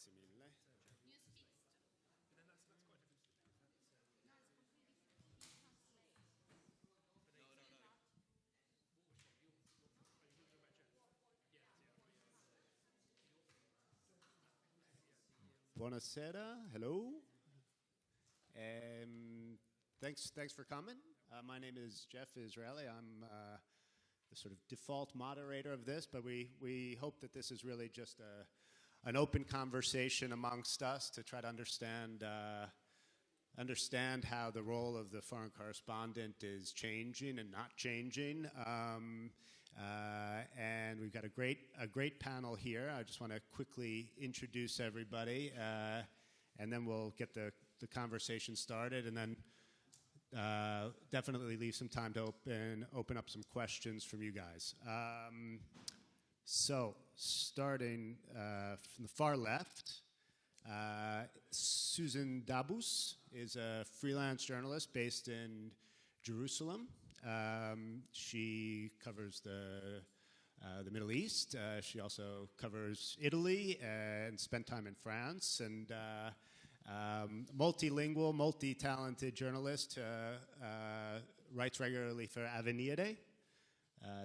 Grazie mille. Buonasera, hello. Thanks for coming. My name is Jeff Israeli. I'm the sort of default moderator of this, but we hope that this is really just an open conversation amongst us to try to understand how the role of the foreign correspondent is changing and not changing. And we've got a great panel here. I just want to quickly introduce everybody, and then we'll get the conversation started, and then definitely leave some time to open up some questions from you guys. So starting from the far left, Susan Dabus is a freelance journalist based in Jerusalem. She covers the Middle East. She also covers Italy and spent time in France. And multilingual, multi-talented journalist, writes regularly for Avvenire,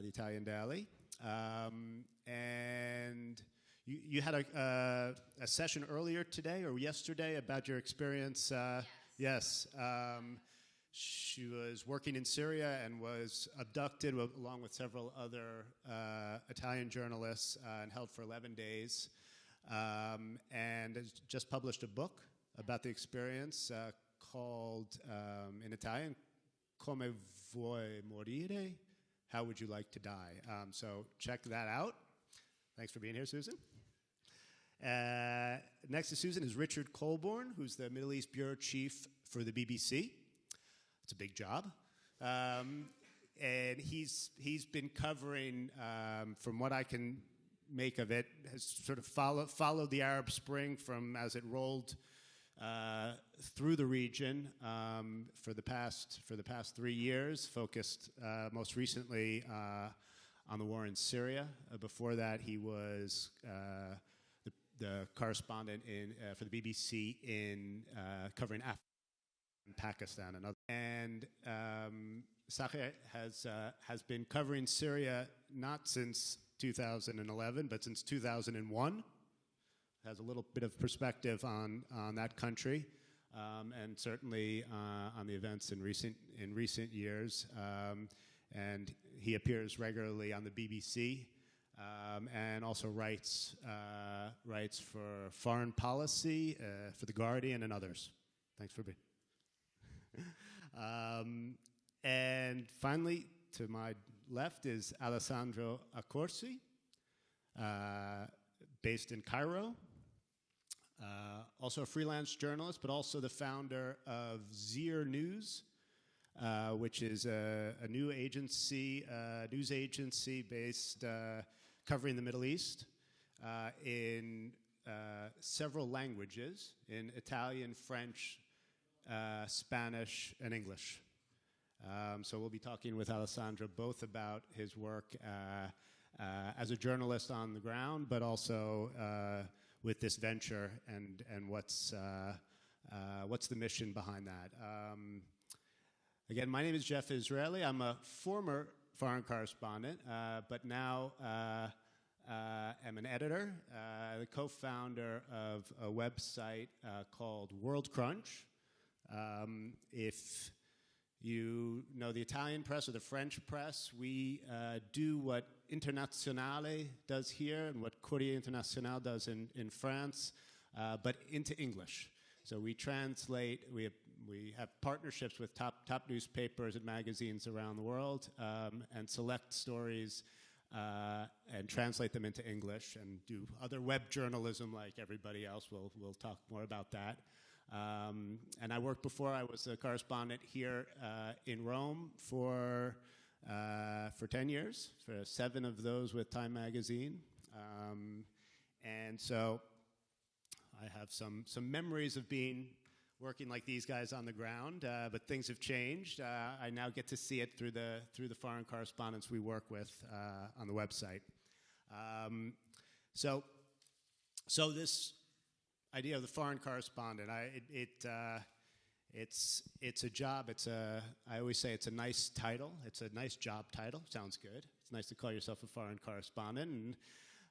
the Italian daily. And you had a session earlier today or yesterday about your experience. Yes. She was working in Syria and was abducted along with several other Italian journalists and held for 11 days. And has just published a book about the experience called, in Italian, Come vuoi morire? How would you like to die? So check that out. Thanks for being here, Susan. Next to Susan is Richard Colborne, who's the Middle East Bureau Chief for the BBC. It's a big job. And he's been covering, from what I can make of it, has sort of followed the Arab Spring from as it rolled through the region for the past 3 years, focused most recently on the war in Syria. Before that, he was the correspondent for the BBC in covering Africa and Pakistan and others. And Sacher has been covering Syria not since 2011, but since 2001. Has a little bit of perspective on that country, and certainly on the events in recent years. And he appears regularly on the BBC, and also writes for Foreign Policy, for The Guardian, and others. Thanks for being. And finally, to my left is Alessandro Accorsi, based in Cairo. Also a freelance journalist, but also the founder of Zir News, which is a new agency, news agency based covering the Middle East in several languages, in Italian, French, Spanish, and English. So we'll be talking with Alessandro both about his work as a journalist on the ground, but also with this venture and what's the mission behind that. Again, my name is Jeff Israeli. I'm a former foreign correspondent, but now am an editor, the co-founder of a website called World Crunch. If you know the Italian press or the French press, we do what Internazionale does here and what Corriere Internazionale does in France, but into English. So we translate, we have partnerships with top newspapers and magazines around the world, and select stories and translate them into English and do other web journalism like everybody else. We'll talk more about that. And I worked before. I was a correspondent here in Rome for 10 years, for 7 of those with Time Magazine. And so I have some memories of working like these guys on the ground, but things have changed. I now get to see it through the foreign correspondents we work with on the website. So this idea of the foreign correspondent. It's a job. I always say it's a nice title. It's a nice job title. Sounds good. It's nice to call yourself a foreign correspondent,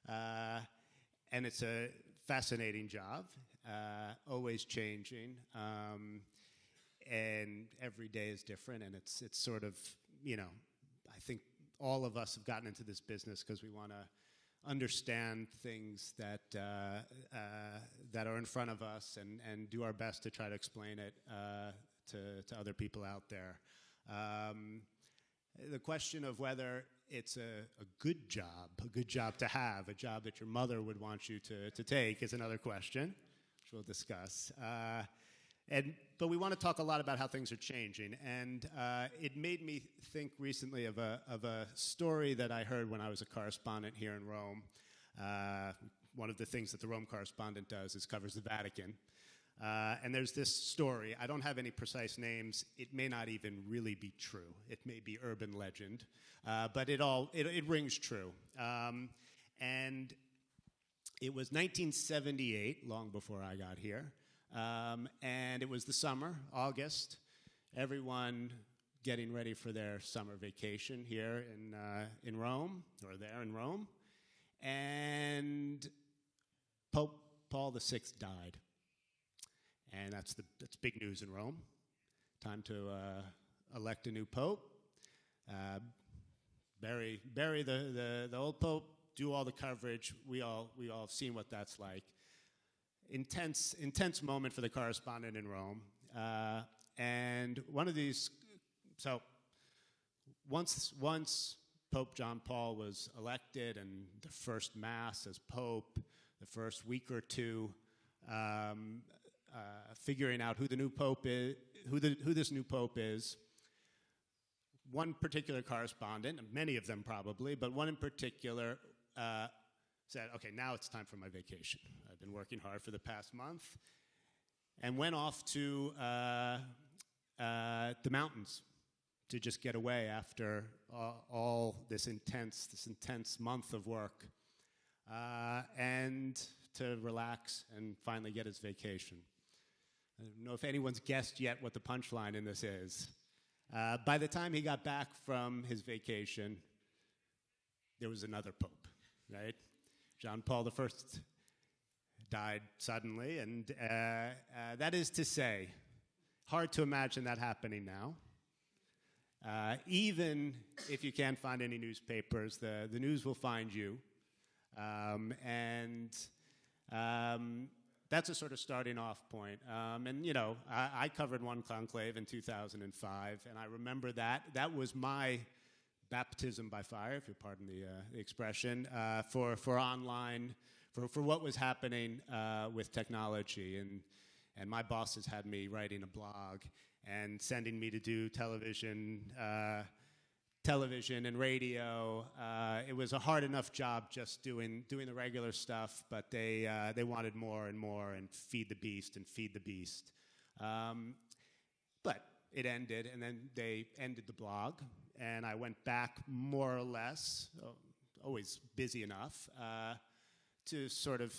and it's a fascinating job, always changing, and every day is different. And it's sort of, I think all of us have gotten into this business because we want to understand things that are in front of us and do our best to try to explain it to other people out there. The question of whether it's a good job to have, a job that your mother would want you to take is another question, which we'll discuss. But we want to talk a lot about how things are changing, and it made me think recently of a story that I heard when I was a correspondent here in Rome. One of the things that the Rome correspondent does is covers the Vatican. And there's this story. I don't have any precise names. It may not even really be true. It may be urban legend, but it rings true. And it was 1978, long before I got here, and it was the summer, August. Everyone getting ready for their summer vacation here in Rome, or there in Rome, and Pope Paul VI died. And that's big news in Rome. Time to elect a new pope, bury the old pope, do all the coverage. We all have seen what that's like. Intense moment for the correspondent in Rome. And one of these, so once Pope John Paul was elected, and the first mass as pope, the first week or two, figuring out who the new pope is, who this new pope is. One particular correspondent, many of them probably, but one in particular said, "Okay, now it's time for my vacation. I've been working hard for the past month," and went off to the mountains to just get away after all this intense month of work, and to relax and finally get his vacation. I don't know if anyone's guessed yet what the punchline in this is. By the time he got back from his vacation, there was another pope, right? John Paul I died suddenly, and that is to say, hard to imagine that happening now. Even if you can't find any newspapers, the news will find you. That's a sort of starting off point. I covered one conclave in 2005, and I remember that was my baptism by fire, if you'll pardon the expression, for online, for what was happening with technology. And my bosses had me writing a blog and sending me to do television and radio. It was a hard enough job just doing the regular stuff, but they wanted more and more, and feed the beast. But it ended, and then they ended the blog, and I went back more or less, always busy enough, to sort of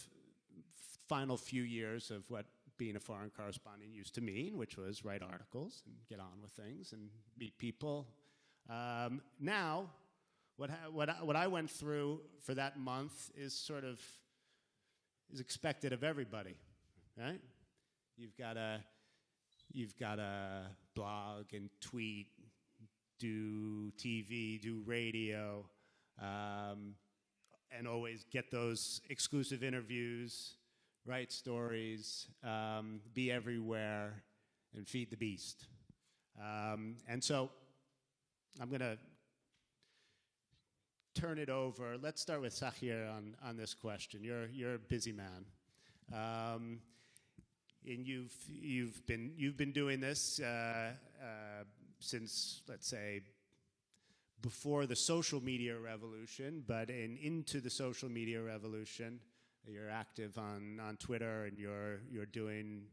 final few years of what being a foreign correspondent used to mean, which was write articles and get on with things and meet people. Now, what I went through for that month is expected of everybody, right? You've got to blog and tweet, do TV, do radio, and always get those exclusive interviews, write stories, be everywhere, and feed the beast. And so I'm going to turn it over. Let's start with Sahir on this question. You're a busy man, and you've been doing this since, let's say, before the social media revolution, but into the social media revolution. You're active on Twitter, and you're doing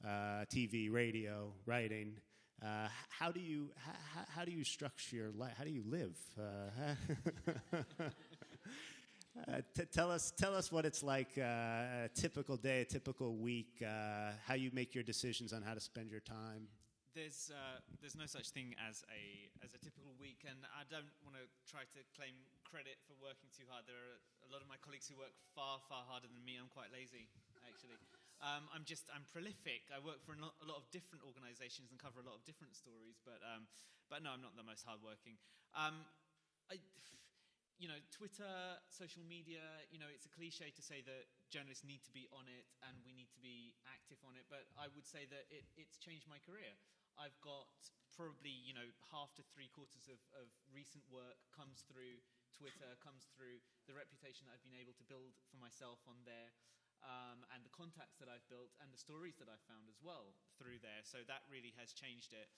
TV, radio, writing. How do you structure your life? How do you live? Tell us what it's like a typical day, a typical week, how you make your decisions on how to spend your time. There's no such thing as a typical week, and I don't want to try to claim credit for working too hard. There are a lot of my colleagues who work far harder than me. I'm quite lazy, actually. I'm prolific. I work for a lot of different organisations and cover a lot of different stories, but no, I'm not the most hardworking. Twitter, social media, it's a cliche to say that journalists need to be on it and we need to be active on it, but I would say that it's changed my career. I've got probably, half to 3/4 of recent work comes through Twitter, comes through the reputation that I've been able to build for myself on there, and the contacts that I've built and the stories that I've found as well through there. So that really has changed it.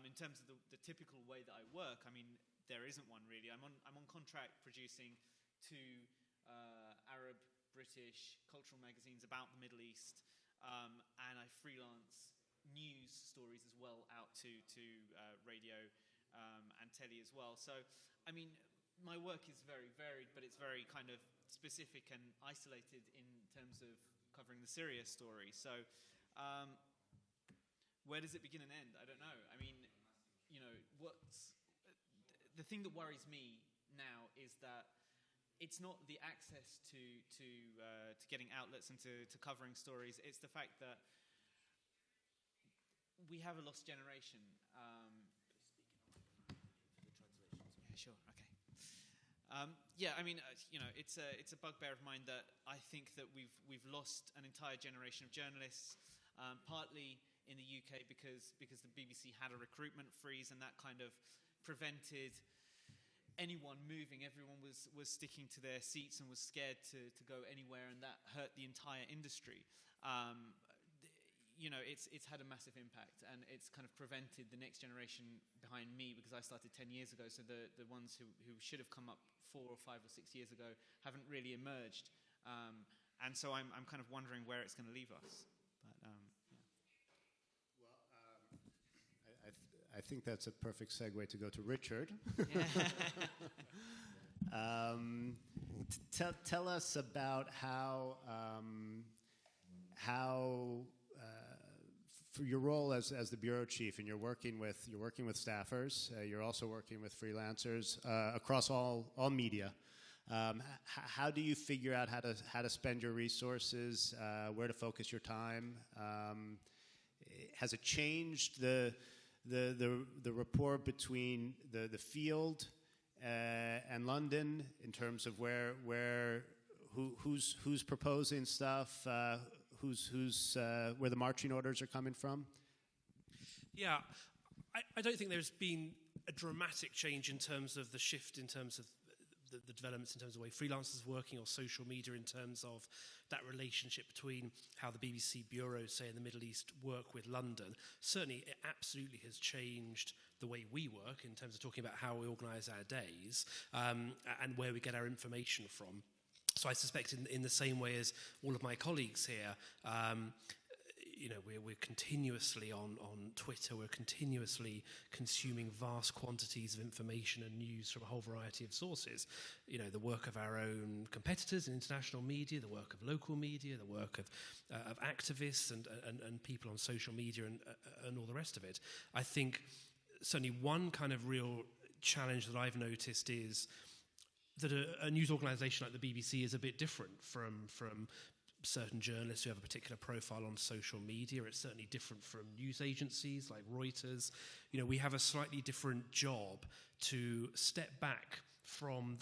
In terms of the typical way that I work, I mean, there isn't one really. I'm on contract producing 2 Arab, British cultural magazines about the Middle East, and I freelance news stories as well out to radio and telly as well. So, I mean, my work is very varied, but it's very kind of specific and isolated in terms of covering the Syria story. So, where does it begin and end? I don't know. I mean, the thing that worries me now is that it's not the access to getting outlets and to covering stories. It's the fact that we have a lost generation. Yeah, sure, okay. It's a bugbear of mine that I think that we've lost an entire generation of journalists, partly in the UK because the BBC had a recruitment freeze, and that kind of prevented anyone moving. Everyone was sticking to their seats and was scared to go anywhere, and that hurt the entire industry. It's had a massive impact, and it's kind of prevented the next generation behind me, because I started 10 years ago, so the ones who should have come up 4 or 5 or 6 years ago haven't really emerged. And so I'm kind of wondering where it's going to leave us. But, yeah. I think that's a perfect segue to go to Richard. Tell us about how for your role as the bureau chief, and you're working with staffers. You're also working with freelancers across all media. How do you figure out how to spend your resources, where to focus your time? Has it changed the rapport between the field and London in terms of who's proposing stuff, where the marching orders are coming from? Yeah, I don't think there's been a dramatic change in terms of the shift, in terms of the developments, in terms of the way freelancers are working, or social media, in terms of that relationship between how the BBC bureaus, say, in the Middle East work with London. Certainly, it absolutely has changed the way we work in terms of talking about how we organise our days, and where we get our information from. So I suspect in the same way as all of my colleagues here, we're continuously on Twitter, we're continuously consuming vast quantities of information and news from a whole variety of sources. The work of our own competitors in international media, the work of local media, the work of activists and people on social media and all the rest of it. I think certainly one kind of real challenge that I've noticed is that a news organisation like the BBC is a bit different from certain journalists who have a particular profile on social media. It's certainly different from news agencies like Reuters. We have a slightly different job to step back from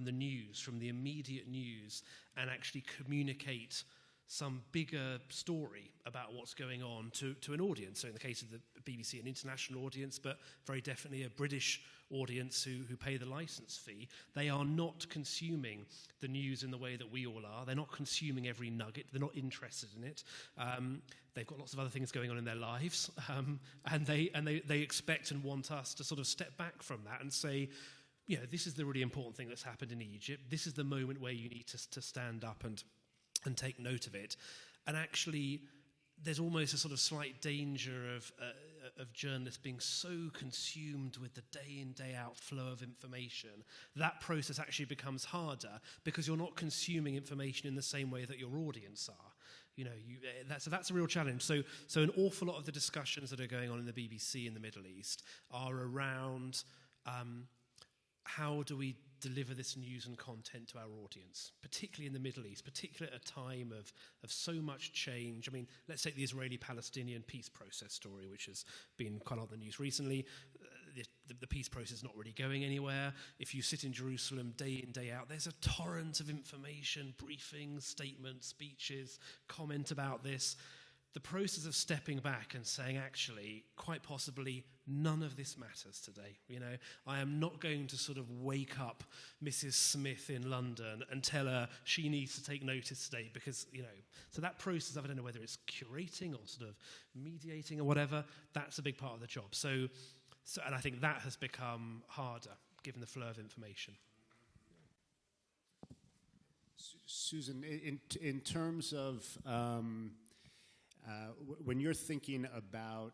the news, from the immediate news, and actually communicate some bigger story about what's going on to an audience. So in the case of the BBC, an international audience, but very definitely a British audience who pay the license fee. They are not consuming the news in the way that we all are. They're not consuming every nugget. They're not interested in it. They've got lots of other things going on in their lives, and they expect and want us to sort of step back from that and say, this is the really important thing that's happened in Egypt. This is the moment where you need to stand up and take note of it. And actually, there's almost a sort of slight danger of journalists being so consumed with the day in, day out flow of information. That process actually becomes harder because you're not consuming information in the same way that your audience are. You know, that's a real challenge. So an awful lot of the discussions that are going on in the BBC in the Middle East are around how do we deliver this news and content to our audience, particularly in the Middle East, particularly at a time of so much change. I mean, let's take the Israeli-Palestinian peace process story, which has been quite on the news recently. The peace process is not really going anywhere. If you sit in Jerusalem day in, day out, there's a torrent of information, briefings, statements, speeches, comment about this. The process of stepping back and saying, actually, quite possibly, none of this matters today. You know, I am not going to sort of wake up Mrs. Smith in London and tell her she needs to take notice today because, you know, so that process of, I don't know whether it's curating or sort of mediating or whatever, that's a big part of the job. So and I think that has become harder given the flow of information. Susan, in terms of when you're thinking about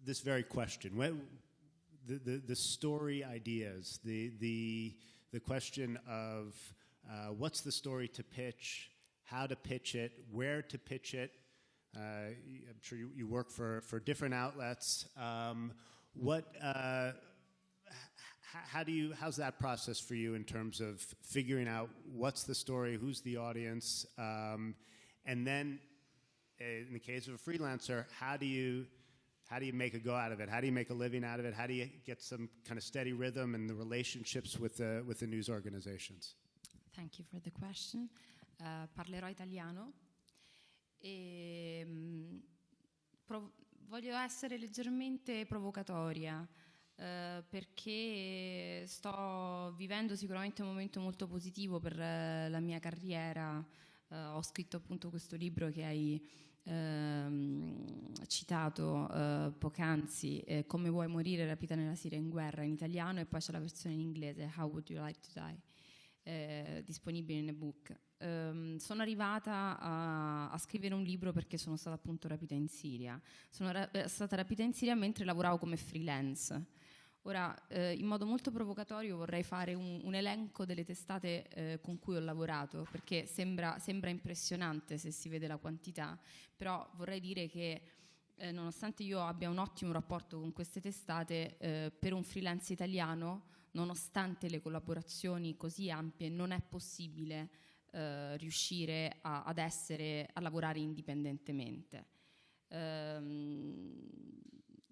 this very question, the story ideas, the question of what's the story to pitch, how to pitch it, where to pitch it. I'm sure you work for different outlets. How's that process for you in terms of figuring out what's the story, who's the audience, and then in the case of a freelancer, how do you make a go out of it? How do you make a living out of it? How do you get some kind of steady rhythm and the relationships with the news organizations? Thank you for the question. Parlerò italiano. Voglio essere leggermente provocatoria perché sto vivendo sicuramente un momento molto positivo per la mia carriera. Ho scritto appunto questo libro che hai citato poc'anzi, Come vuoi morire, rapita nella Siria in guerra, in italiano, e poi c'è la versione in inglese, How would you like to die, disponibile in ebook. Sono arrivata a scrivere un libro perché sono stata appunto rapita in Siria. Sono stata rapita in Siria mentre lavoravo come freelance. Ora, in modo molto provocatorio vorrei fare un elenco delle testate con cui ho lavorato, perché sembra impressionante se si vede la quantità, però vorrei dire che nonostante io abbia un ottimo rapporto con queste testate, per un freelance italiano, nonostante le collaborazioni così ampie, non è possibile riuscire a lavorare indipendentemente.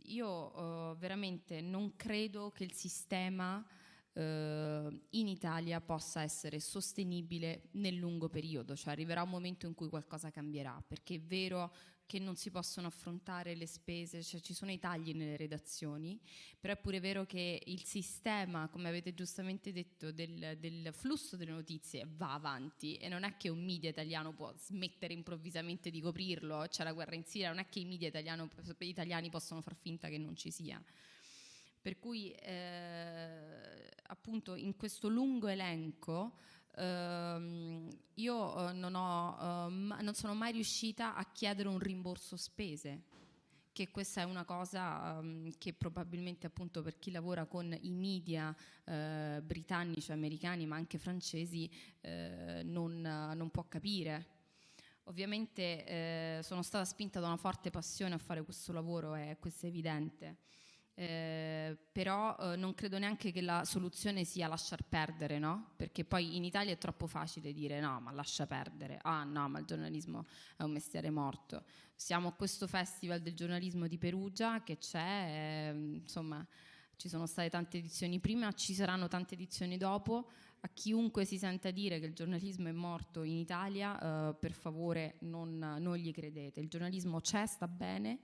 Io veramente non credo che il sistema in Italia possa essere sostenibile nel lungo periodo, cioè arriverà un momento in cui qualcosa cambierà, perché è vero che non si possono affrontare le spese, cioè ci sono i tagli nelle redazioni, però è pure vero che il sistema, come avete giustamente detto, del flusso delle notizie va avanti, e non è che un media italiano può smettere improvvisamente di coprirlo. C'è la guerra in Siria, non è che i media italiani possono far finta che non ci sia. Per cui appunto in questo lungo elenco io non sono mai riuscita a chiedere un rimborso spese, che questa è una cosa che probabilmente appunto per chi lavora con i media britannici, americani, ma anche francesi non può capire. Ovviamente sono stata spinta da una forte passione a fare questo lavoro, e questo è evidente. Però non credo neanche che la soluzione sia lasciar perdere, no? Perché poi in Italia è troppo facile dire no, ma lascia perdere, ah no, ma il giornalismo è un mestiere morto. Siamo a questo festival del giornalismo di Perugia che c'è, insomma ci sono state tante edizioni prima, ci saranno tante edizioni dopo. A chiunque si senta dire che il giornalismo è morto in Italia, per favore non gli credete. Il giornalismo c'è, sta bene.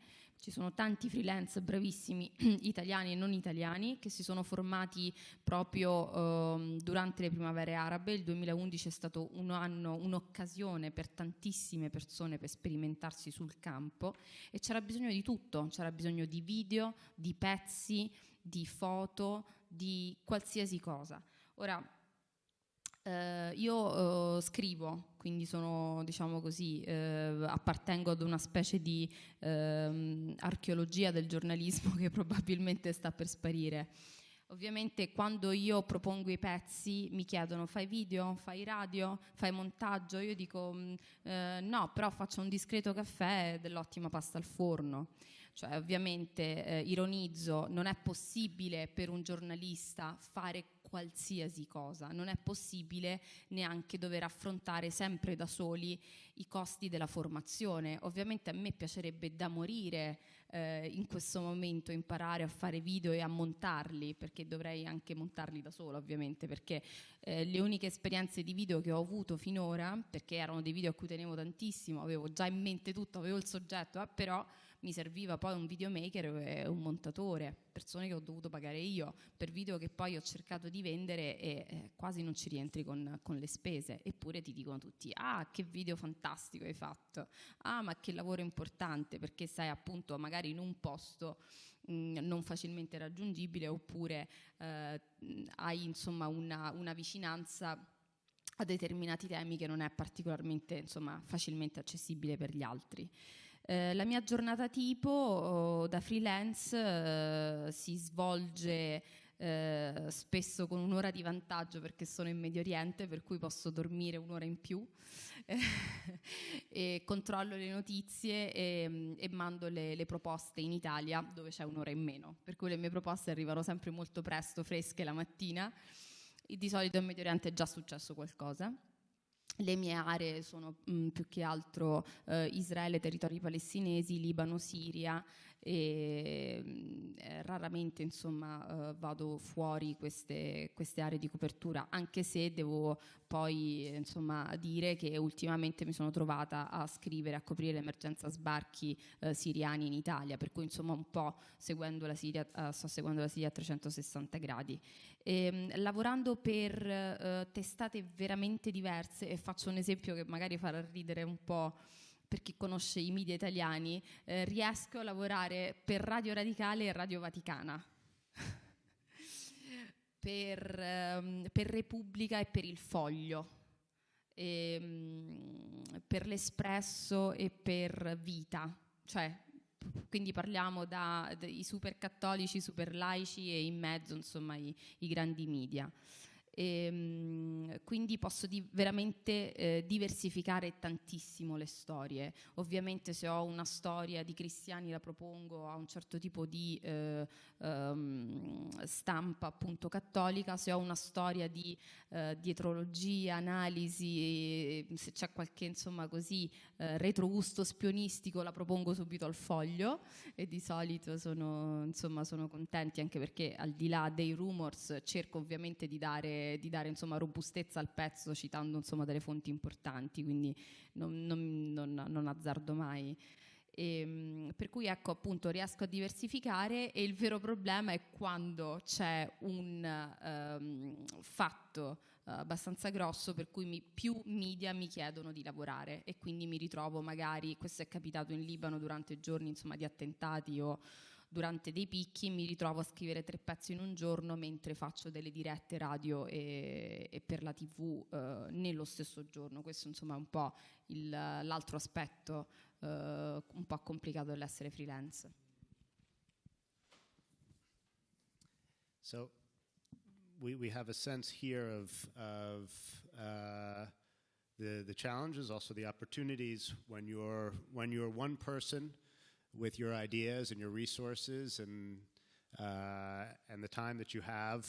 Ci sono tanti freelance bravissimi, italiani e non italiani, che si sono formati proprio durante le primavere arabe. Il 2011 è stato un anno, un'occasione per tantissime persone per sperimentarsi sul campo, e c'era bisogno di tutto, c'era bisogno di video, di pezzi, di foto, di qualsiasi cosa. Ora, Io scrivo, quindi sono, diciamo così, appartengo ad una specie di archeologia del giornalismo che probabilmente sta per sparire. Ovviamente quando io propongo i pezzi mi chiedono: fai video, fai radio, fai montaggio? Io dico no, però faccio un discreto caffè e dell'ottima pasta al forno. Cioè, ovviamente ironizzo, non è possibile per un giornalista fare qualsiasi cosa, non è possibile neanche dover affrontare sempre da soli i costi della formazione. Ovviamente a me piacerebbe da morire in questo momento imparare a fare video e a montarli, perché dovrei anche montarli da sola, ovviamente, perché le uniche esperienze di video che ho avuto finora, perché erano dei video a cui tenevo tantissimo, avevo già in mente tutto, avevo il soggetto, però mi serviva poi un videomaker e un montatore, persone che ho dovuto pagare io per video che poi ho cercato di vendere e quasi non ci rientri con le spese, eppure ti dicono tutti: ah, che video fantastico hai fatto, ah, ma che lavoro importante, perché sei appunto magari in un posto non facilmente raggiungibile, oppure hai insomma una vicinanza a determinati temi che non è particolarmente, insomma, facilmente accessibile per gli altri. La mia giornata tipo da freelance si svolge spesso con un'ora di vantaggio perché sono in Medio Oriente, per cui posso dormire un'ora in più e controllo le notizie e mando le proposte in Italia, dove c'è un'ora in meno, per cui le mie proposte arrivano sempre molto presto, fresche la mattina. E di solito in Medio Oriente è già successo qualcosa. Le mie aree sono più che altro Israele, territori palestinesi, Libano, Siria, e raramente insomma vado fuori queste aree di copertura, anche se devo poi insomma dire che ultimamente mi sono trovata a scrivere, a coprire l'emergenza sbarchi siriani in Italia, per cui insomma un po' seguendo la Siria, sto seguendo la Siria a 360 gradi. Lavorando per testate veramente diverse, e faccio un esempio che magari farà ridere un po' per chi conosce i media italiani, riesco a lavorare per Radio Radicale e Radio Vaticana, per Repubblica e per Il Foglio, per L'Espresso e per Vita, cioè quindi parliamo dai super cattolici, super laici e in mezzo insomma i grandi media. Quindi posso veramente diversificare tantissimo le storie. Ovviamente se ho una storia di cristiani la propongo a un certo tipo di stampa appunto cattolica, se ho una storia di dietrologia, analisi, se c'è qualche insomma così retrogusto spionistico la propongo subito al Foglio, e di solito sono contenti, anche perché al di là dei rumors cerco ovviamente di dare insomma robustezza al pezzo, citando insomma delle fonti importanti, quindi non azzardo mai. Per cui ecco, appunto, riesco a diversificare, e il vero problema è quando c'è un fatto abbastanza grosso per cui più media mi chiedono di lavorare, e quindi mi ritrovo magari, questo è capitato in Libano durante giorni insomma di attentati o durante dei picchi, mi ritrovo a scrivere 3 pezzi in un giorno mentre faccio delle dirette radio e per la TV nello stesso giorno. Questo insomma è un po' l'altro aspetto un po' complicato dell'essere freelance. So we have a sense here of the challenges, also the opportunities when you're one person with your ideas and your resources and the time that you have,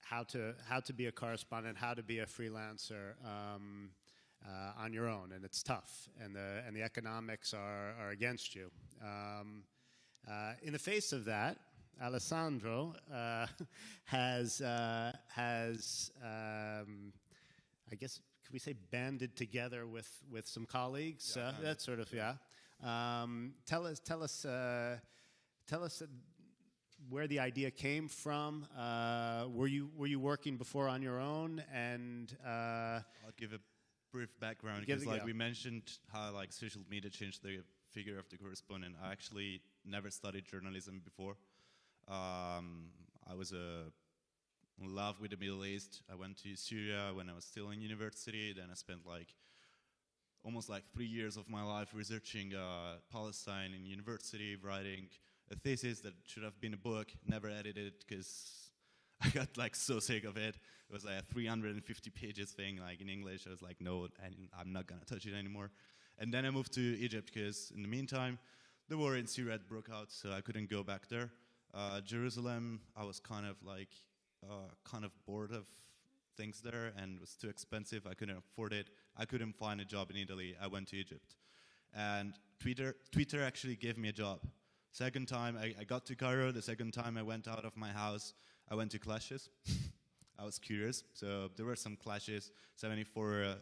how to be a correspondent, how to be a freelancer on your own, and it's tough, and the economics are against you. In the face of that, Alessandro has I guess, could we say, banded together with some colleagues? Yeah, that sort of, yeah. Tell us where the idea came from. Were you working before on your own? And I'll give a brief background, because we mentioned how like social media changed the figure of the correspondent. I actually never studied journalism before. I was a in love with the Middle East. I went to Syria when I was still in university. Then I spent almost 3 years of my life researching Palestine in university, writing a thesis that should have been a book, never edited because I got so sick of it. It was a 350 pages thing in English. I was like, no, I'm not gonna touch it anymore. And then I moved to Egypt because in the meantime, the war in Syria broke out, so I couldn't go back there. Jerusalem, I was kind of bored of things there, and it was too expensive. I couldn't afford it. I couldn't find a job in Italy. I went to Egypt. And Twitter actually gave me a job. Second time I got to Cairo, the second time I went out of my house, I went to clashes. I was curious. So there were some clashes. 74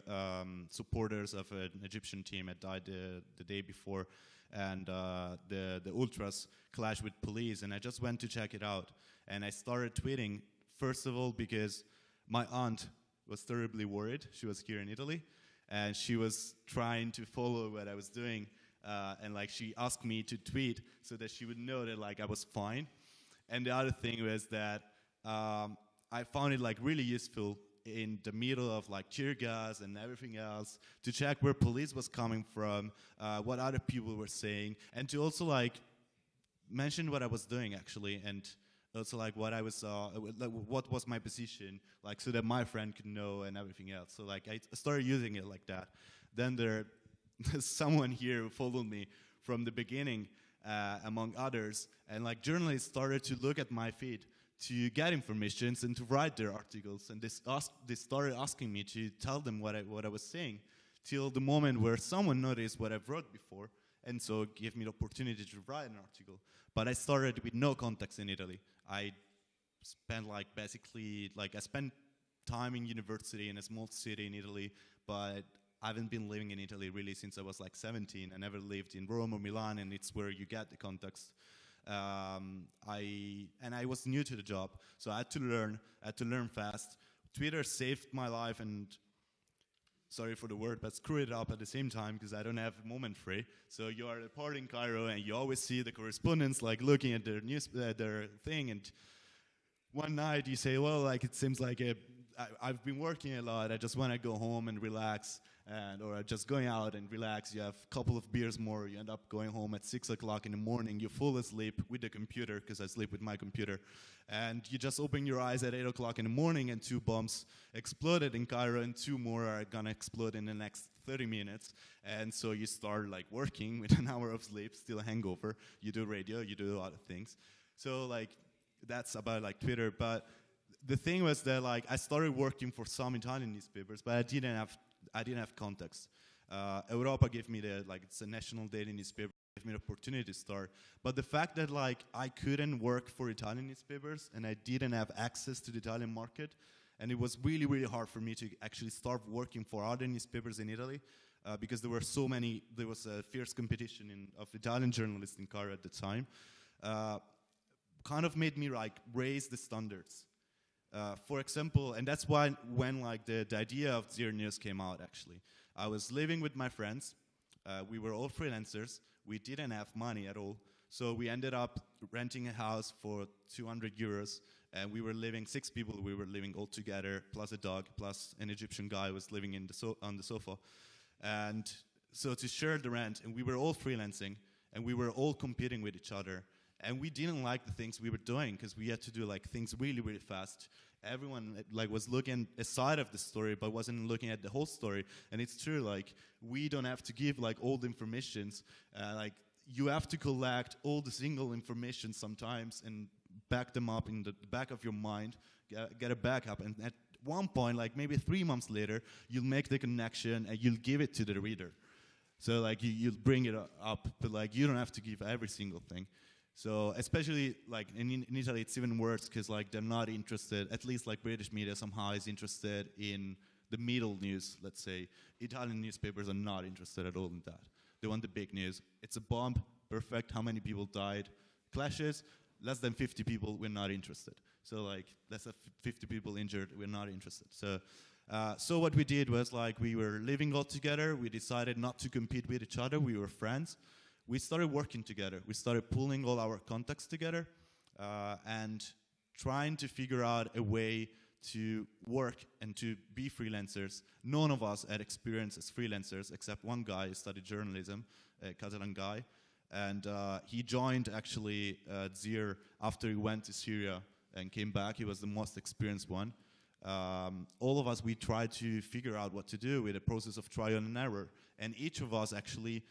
supporters of an Egyptian team had died the day before. And the ultras clashed with police. And I just went to check it out. And I started tweeting, first of all, because my aunt was terribly worried. She was here in Italy. And she was trying to follow what I was doing. And she asked me to tweet so that she would know that I was fine. And the other thing was that I found it really useful in the middle of tear gas and everything else to check where police was coming from, what other people were saying, and to also mention what I was doing actually, and also what I was what was my position, so that my friend could know and everything else. So I started using it like that. Then there's someone here who followed me from the beginning, among others, and journalists started to look at my feed to get information and to write their articles, and they started asking me to tell them what I was saying, till the moment where someone noticed what I've wrote before, and so gave me the opportunity to write an article. But I started with no context in Italy. I spent I spent time in university in a small city in Italy, but I haven't been living in Italy really since I was 17. I never lived in Rome or Milan, and it's where you get the context. I was new to the job, so I had to learn fast. Twitter saved my life, and sorry for the word, but screw it up at the same time because I don't have a moment free. So you are reporting Cairo, and you always see the correspondents looking at their news, their thing, and one night you say, well, it seems I've been working a lot. I just want to go home and relax, or just going out and relax. You have a couple of beers more. You end up going home at 6 o'clock in the morning. You fall asleep with the computer, because I sleep with my computer. And you just open your eyes at 8 o'clock in the morning, and 2 bombs exploded in Cairo, and 2 more are going to explode in the next 30 minutes. And so you start working with an hour of sleep, still a hangover. You do radio, you do other things. So that's about Twitter. But the thing was that I started working for some Italian newspapers, but I didn't have context. Europa gave me it's a national daily newspaper, gave me the opportunity to start. But the fact that I couldn't work for Italian newspapers, and I didn't have access to the Italian market, and it was really, really hard for me to actually start working for other newspapers in Italy, because there was a fierce competition of Italian journalists in Cairo at the time, kind of made me raise the standards. For example, and that's why when the idea of Zero News came out, actually. I was living with my friends. We were all freelancers. We didn't have money at all. So we ended up renting a house for 200 euros. And we were living, 6 people, we were living all together, plus a dog, plus an Egyptian guy who was living on the sofa. And so to share the rent, and we were all freelancing, and we were all competing with each other. And we didn't like the things we were doing because we had to do things really, really fast. Everyone was looking at a side of the story but wasn't looking at the whole story. And it's true, we don't have to give all the informations. You have to collect all the single information sometimes and back them up in the back of your mind, get a backup. And at one point, maybe 3 months later, you'll make the connection and you'll give it to the reader. So you'll bring it up, but you don't have to give every single thing. So especially in Italy, it's even worse because they're not interested. At least British media somehow is interested in the middle news. Let's say Italian newspapers are not interested at all in that. They want the big news. It's a bomb. Perfect. How many people died? Clashes. Less than 50 people. We're not interested. So less than 50 people injured. We're not interested. So what we did was we were living all together. We decided not to compete with each other. We were friends. We started working together. We started pulling all our contacts together, and trying to figure out a way to work and to be freelancers. None of us had experience as freelancers except one guy who studied journalism, a Catalan guy. And he joined actually Zir after he went to Syria and came back. He was the most experienced one. All of us, we tried to figure out what to do with a process of trial and error. And each of us actually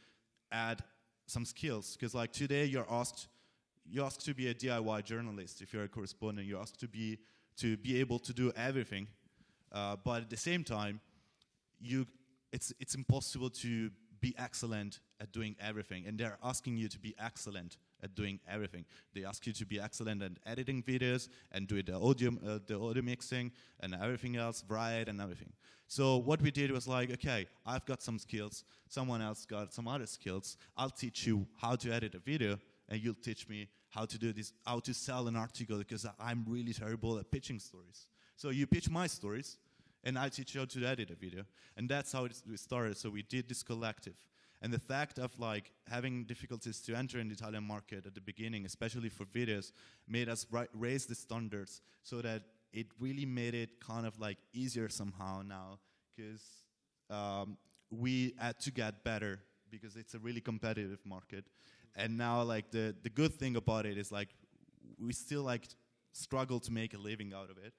add some skills. Because like today you're asked to be a DIY journalist. If you're a correspondent, you're asked to be able to do everything. But at the same time, it's impossible to be excellent at doing everything. And they're asking you to be excellent at doing everything. They ask you to be excellent at editing videos and do the audio mixing and everything else, write and everything. So what we did was like, okay, I've got some skills, someone else got some other skills. I'll teach you how to edit a video, and you'll teach me how to do this, how to sell an article, because I'm really terrible at pitching stories. So you pitch my stories, and I teach you how to edit a video. And that's how we started. So we did this collective. And the fact of like having difficulties to enter in the Italian market at the beginning, especially for videos, made us raise the standards so that it really made it kind of like easier somehow now, because we had to get better because it's a really competitive market. And now like the good thing about it is like we still like struggle to make a living out of it,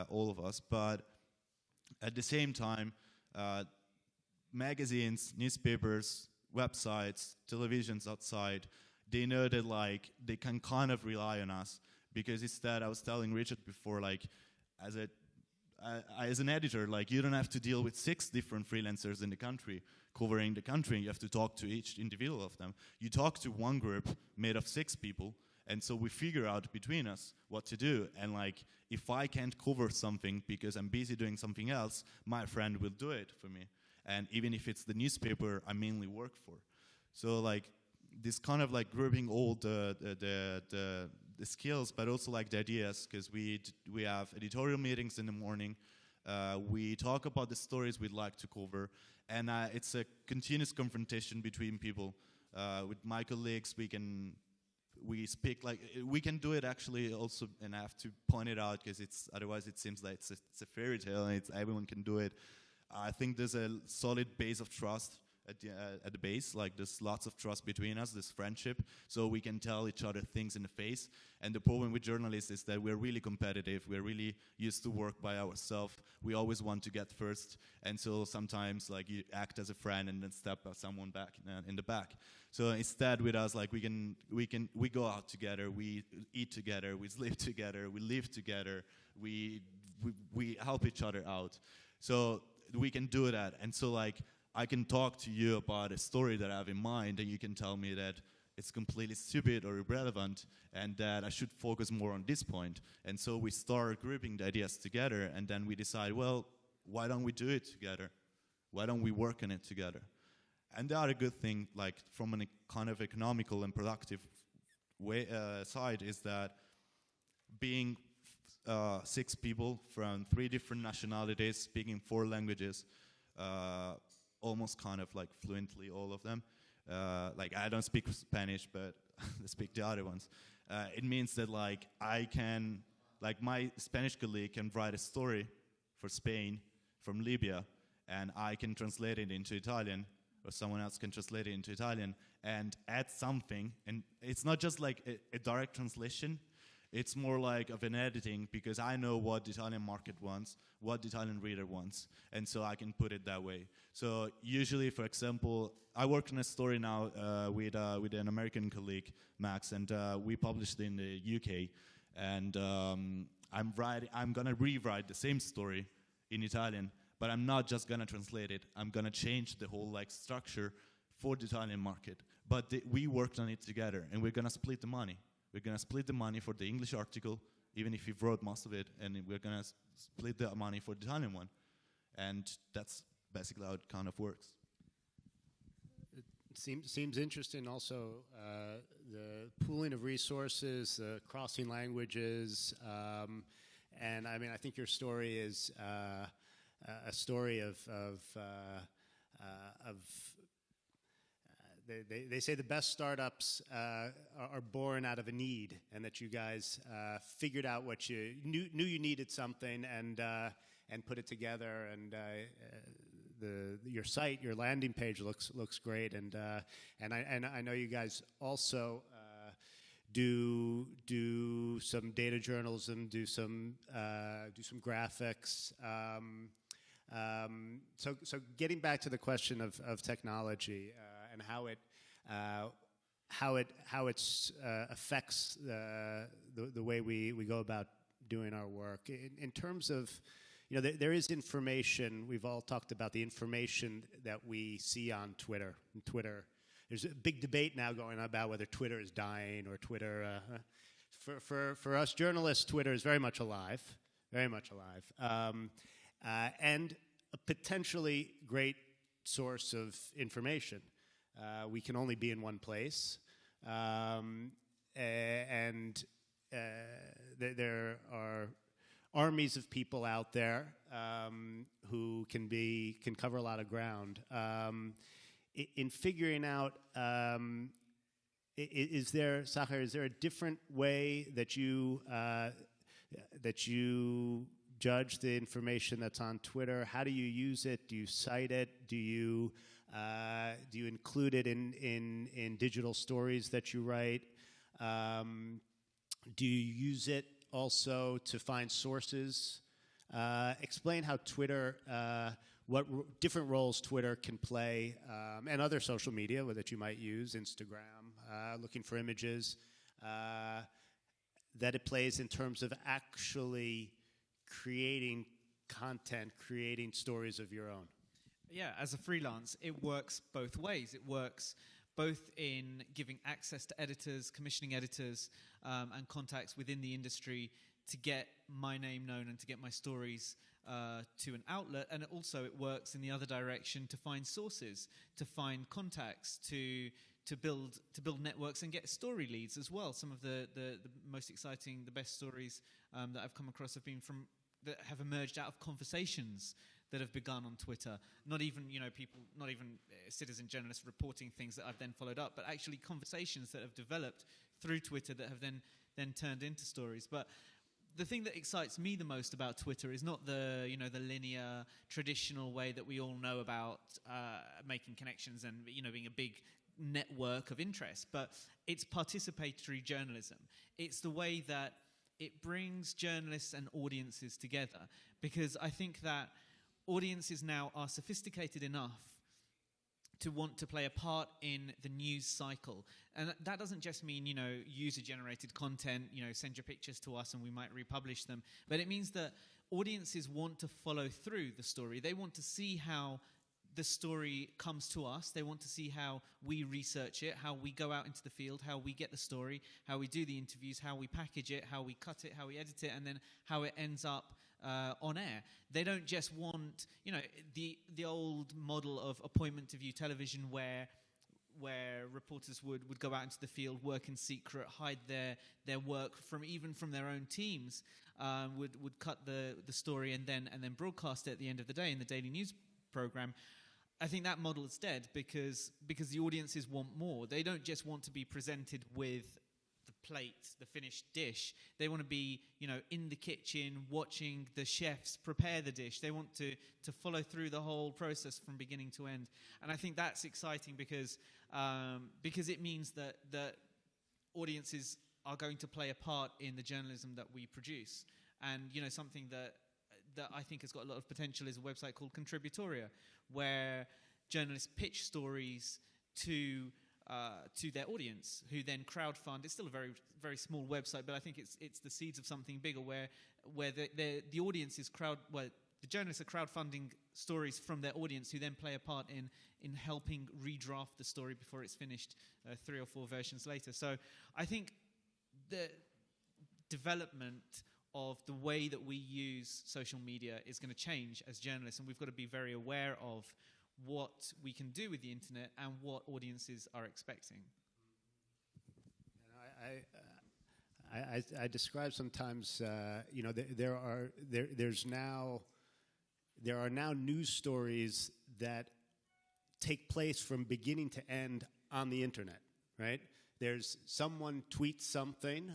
all of us, but at the same time, magazines, newspapers, websites, televisions outside, they know that like they can kind of rely on us, because instead I was telling Richard before, like as an editor, like you don't have to deal with 6 different freelancers in the country, covering the country, and you have to talk to each individual of them. You talk to one group made of 6 people, and so we figure out between us what to do. And like, if I can't cover something because I'm busy doing something else, my friend will do it for me. And even if it's the newspaper I mainly work for. So like, this kind of like grouping all the skills, but also like the ideas, because we have editorial meetings in the morning. We talk about the stories we'd like to cover, and it's a continuous confrontation between people. With my colleagues, we speak like we can do it actually also, and I have to point it out because otherwise it seems like it's a fairy tale and everyone can do it. I think there's a solid base of trust at the base, like there's lots of trust between us, this friendship, so we can tell each other things in the face. And the problem with journalists is that we're really competitive, we're really used to work by ourselves, we always want to get first, and so sometimes like you act as a friend and then stab someone back in the back. So instead with us, like we go out together, we eat together, we sleep together, we live together, we help each other out. So we can do that. And so like I can talk to you about a story that I have in mind, and you can tell me that it's completely stupid or irrelevant and that I should focus more on this point. And so we start grouping the ideas together, and then we decide, well, why don't we do it together? Why don't we work on it together? And the other good thing, like from a kind of economical and productive way, side, is that being 6 people from 3 different nationalities, speaking 4 languages, almost kind of like fluently, all of them. Like I don't speak Spanish, but I speak the other ones. It means that like I can, like my Spanish colleague can write a story for Spain from Libya, and I can translate it into Italian, or someone else can translate it into Italian and add something. And it's not just like a direct translation. It's more like of an editing, because I know what the Italian market wants, what the Italian reader wants, and so I can put it that way. So usually, for example, I work on a story now with an American colleague, Max, and we published in the UK. And I'm gonna rewrite the same story in Italian, but I'm not just gonna translate it. I'm gonna change the whole like structure for the Italian market. But we worked on it together, and we're gonna split the money. We're going to split the money for the English article, even if we wrote most of it, and we're going to split the money for the Italian one. And that's basically how it kind of works. It seems interesting also, the pooling of resources, the crossing languages, and I mean, I think your story is a story of they say the best startups are born out of a need, and that you guys figured out what you knew you needed something, and put it together. And your site, your landing page looks great, and I know you guys also do some data journalism, do some graphics. So getting back to the question of technology and how it affects the way we go about doing our work in terms of, there is information. We've all talked about the information that we see on Twitter. There's a big debate now going on about whether Twitter is dying or Twitter. For us journalists, Twitter is very much alive, and a potentially great source of information. We can only be in one place, and there are armies of people out there who can cover a lot of ground. In figuring out, is there a different way that you judge the information that's on Twitter? How do you use it? Do you cite it? Do you include it in digital stories that you write? Do you use it also to find sources? Explain how Twitter, what different roles Twitter can play, and other social media that you might use, Instagram, looking for images, that it plays in terms of actually creating content, creating stories of your own. Yeah, as a freelance, it works both ways. It works both in giving access to editors, commissioning editors, and contacts within the industry to get my name known and to get my stories to an outlet. And also it works in the other direction to find sources, to find contacts, to build networks and get story leads as well. Some of the most exciting, the best stories that I've come across that have emerged out of conversations that have begun on Twitter. Not even citizen journalists reporting things that I've then followed up, but actually conversations that have developed through Twitter that have then turned into stories. But the thing that excites me the most about Twitter is not the linear, traditional way that we all know about making connections and being a big network of interest, but it's participatory journalism. It's the way that it brings journalists and audiences together, because I think that audiences now are sophisticated enough to want to play a part in the news cycle. And that doesn't just mean, user-generated content, send your pictures to us and we might republish them. But it means that audiences want to follow through the story. They want to see how the story comes to us. They want to see how we research it, how we go out into the field, how we get the story, how we do the interviews, how we package it, how we cut it, how we edit it, and then how it ends up on air. They don't just want, the old model of appointment to view television where reporters would go out into the field, work in secret, hide their work from their own teams, would cut the story and then broadcast it at the end of the day in the daily news program. I think that model is dead because the audiences want more. They don't just want to be presented with the plate, the finished dish. They want to be, in the kitchen watching the chefs prepare the dish. They want to follow through the whole process from beginning to end. And I think that's exciting because it means that audiences are going to play a part in the journalism that we produce. And something that I think has got a lot of potential is a website called Contributoria, where journalists pitch stories to their audience, who then crowdfund. It's still a very, very small website, but I think it's the seeds of something bigger, where the audience is the journalists are crowdfunding stories from their audience, who then play a part in helping redraft the story before it's finished 3 or 4 versions later. So I think the development of the way that we use social media is going to change as journalists, and we've got to be very aware of what we can do with the internet and what audiences are expecting. I describe sometimes, there are now news stories that take place from beginning to end on the internet, right? There's someone tweets something,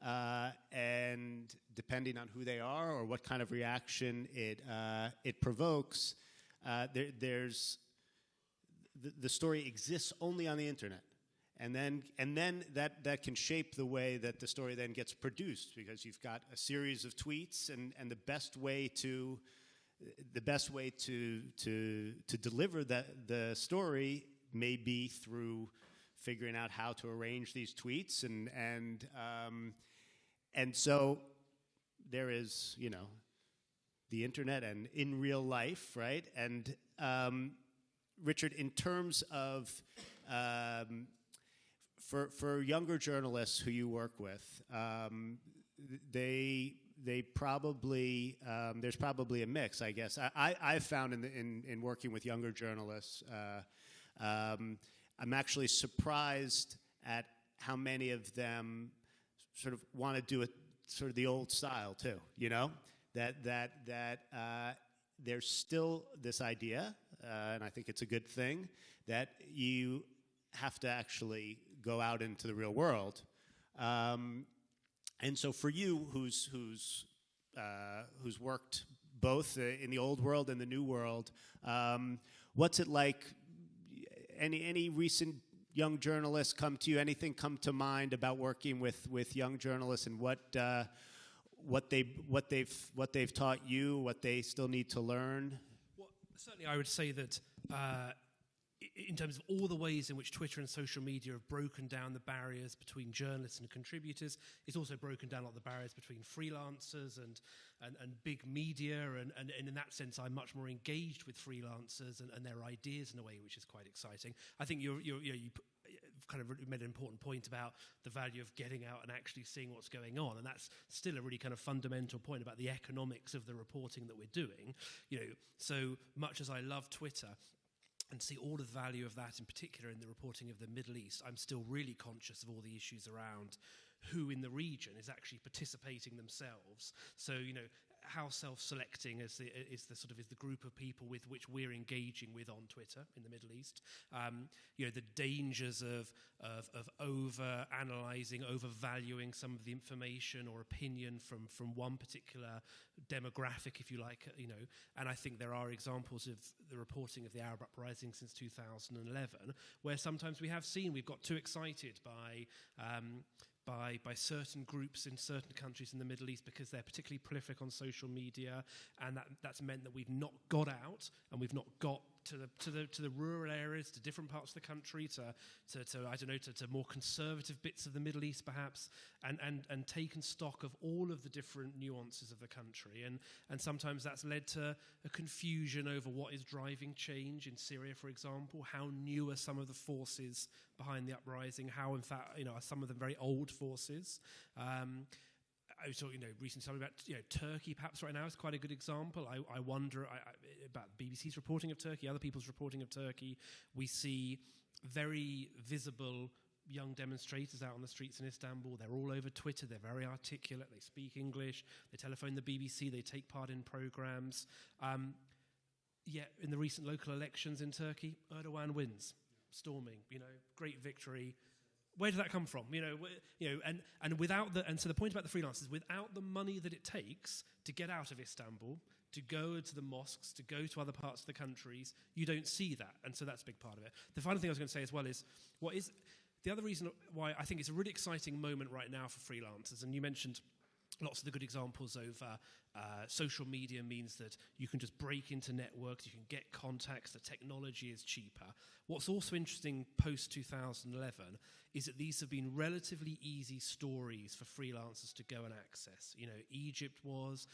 and depending on who they are or what kind of reaction it provokes, there's the story exists only on the internet. And then that can shape the way that the story then gets produced, because you've got a series of tweets, and the best way to deliver the story may be through figuring out how to arrange these tweets, and so there is, you know, the internet and in real life, right? And Richard, in terms of for younger journalists who you work with, they probably there's probably a mix, I guess. I've found in working with younger journalists, I'm actually surprised at how many of them sort of want to do it sort of the old style too. You know, that there's still this idea, and I think it's a good thing, that you have to actually go out into the real world. And so for you, who's worked both in the old world and the new world, what's it like? Any recent young journalists come to you? Anything come to mind about working with young journalists, and what they've taught you, what they still need to learn? Well, certainly, I would say that in terms of all the ways in which Twitter and social media have broken down the barriers between journalists and contributors, it's also broken down a lot of the barriers between freelancers and big media, and in that sense, I'm much more engaged with freelancers and their ideas in a way which is quite exciting. I think you kind of made an important point about the value of getting out and actually seeing what's going on, and that's still a really kind of fundamental point about the economics of the reporting that we're doing. You know, so much as I love Twitter and see all the value of that, in particular in the reporting of the Middle East, I'm still really conscious of all the issues around who in the region is actually participating themselves. So, you know, how self-selecting is the group of people with which we're engaging with on Twitter in the Middle East. You know, the dangers of over-analysing, overvaluing some of the information or opinion from one particular demographic, if you like, you know. And I think there are examples of the reporting of the Arab uprising since 2011, where sometimes we've got too excited by certain groups in certain countries in the Middle East because they're particularly prolific on social media, and that's meant that we've not got out and we've not got to the rural areas, to different parts of the country, to I don't know, to more conservative bits of the Middle East perhaps, and taken stock of all of the different nuances of the country, and sometimes that's led to a confusion over what is driving change in Syria, for example. How new are some of the forces behind the uprising? How, in fact, you know, are some of them very old forces? I was talking, recently something about, Turkey perhaps right now is quite a good example. I wonder about BBC's reporting of Turkey, other people's reporting of Turkey. We see very visible young demonstrators out on the streets in Istanbul. They're all over Twitter. They're very articulate. They speak English. They telephone the BBC. They take part in programs. Yet in the recent local elections in Turkey, Erdogan wins, storming. Great victory. Where did that come from? And without so the point about the freelancers, without the money that it takes to get out of Istanbul, to go to the mosques, to go to other parts of the countries, you don't see that, and so that's a big part of it. The final thing I was going to say as well is the other reason why I think it's a really exciting moment right now for freelancers, and you mentioned lots of the good examples of social media means that you can just break into networks, you can get contacts, the technology is cheaper. What's also interesting post-2011 is that these have been relatively easy stories for freelancers to go and access. Egypt was,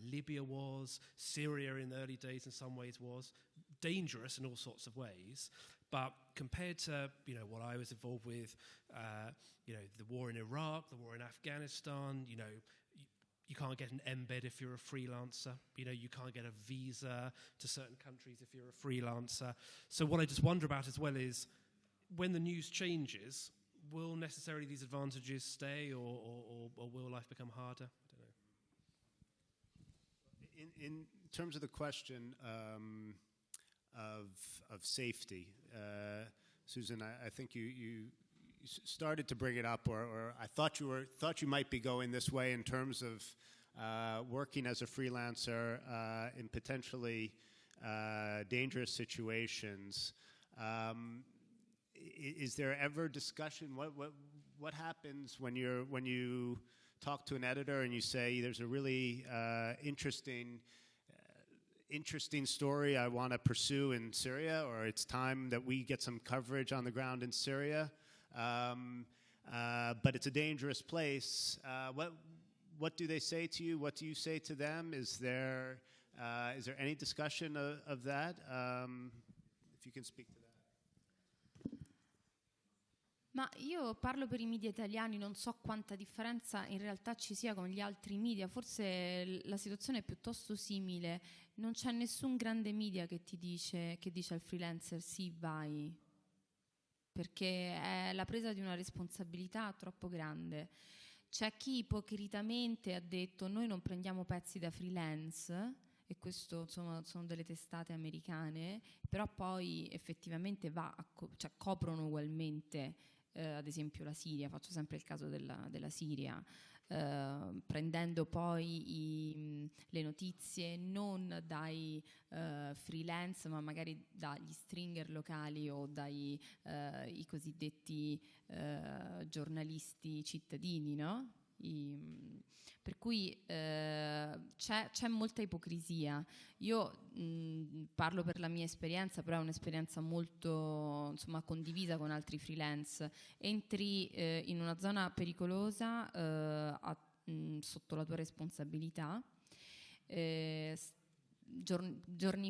Libya was, Syria in the early days in some ways was, dangerous in all sorts of ways. But compared to what I was involved with, the war in Iraq, the war in Afghanistan, you can't get an embed if you're a freelancer. You can't get a visa to certain countries if you're a freelancer. So what I just wonder about as well is, when the news changes, will necessarily these advantages stay, or will life become harder? I don't know. In terms of the question of safety, Susan, I think you started to bring it up, or I thought you might be going this way in terms of working as a freelancer in potentially dangerous situations. Is there ever discussion? What happens when you talk to an editor and you say there's a really interesting story I want to pursue in Syria, or it's time that we get some coverage on the ground in Syria, but it's a dangerous place. What do they say to you? What do you say to them? Is there any discussion of that? If you can speak to that. Ma io parlo per i media italiani, non so quanta differenza in realtà ci sia con gli altri media, forse la situazione è piuttosto simile, non c'è nessun grande media che dice al freelancer sì vai, perché è la presa di una responsabilità troppo grande. C'è chi ipocritamente ha detto noi non prendiamo pezzi da freelance, e questo insomma sono delle testate americane, però poi effettivamente coprono ugualmente ad esempio la Siria, faccio sempre il caso della Siria, prendendo poi le notizie non dai freelance ma magari dagli stringer locali o dai i cosiddetti giornalisti cittadini, no? Per cui c'è molta ipocrisia. Io parlo per la mia esperienza, però è un'esperienza molto insomma condivisa con altri freelance. Entri in una zona pericolosa sotto la tua responsabilità.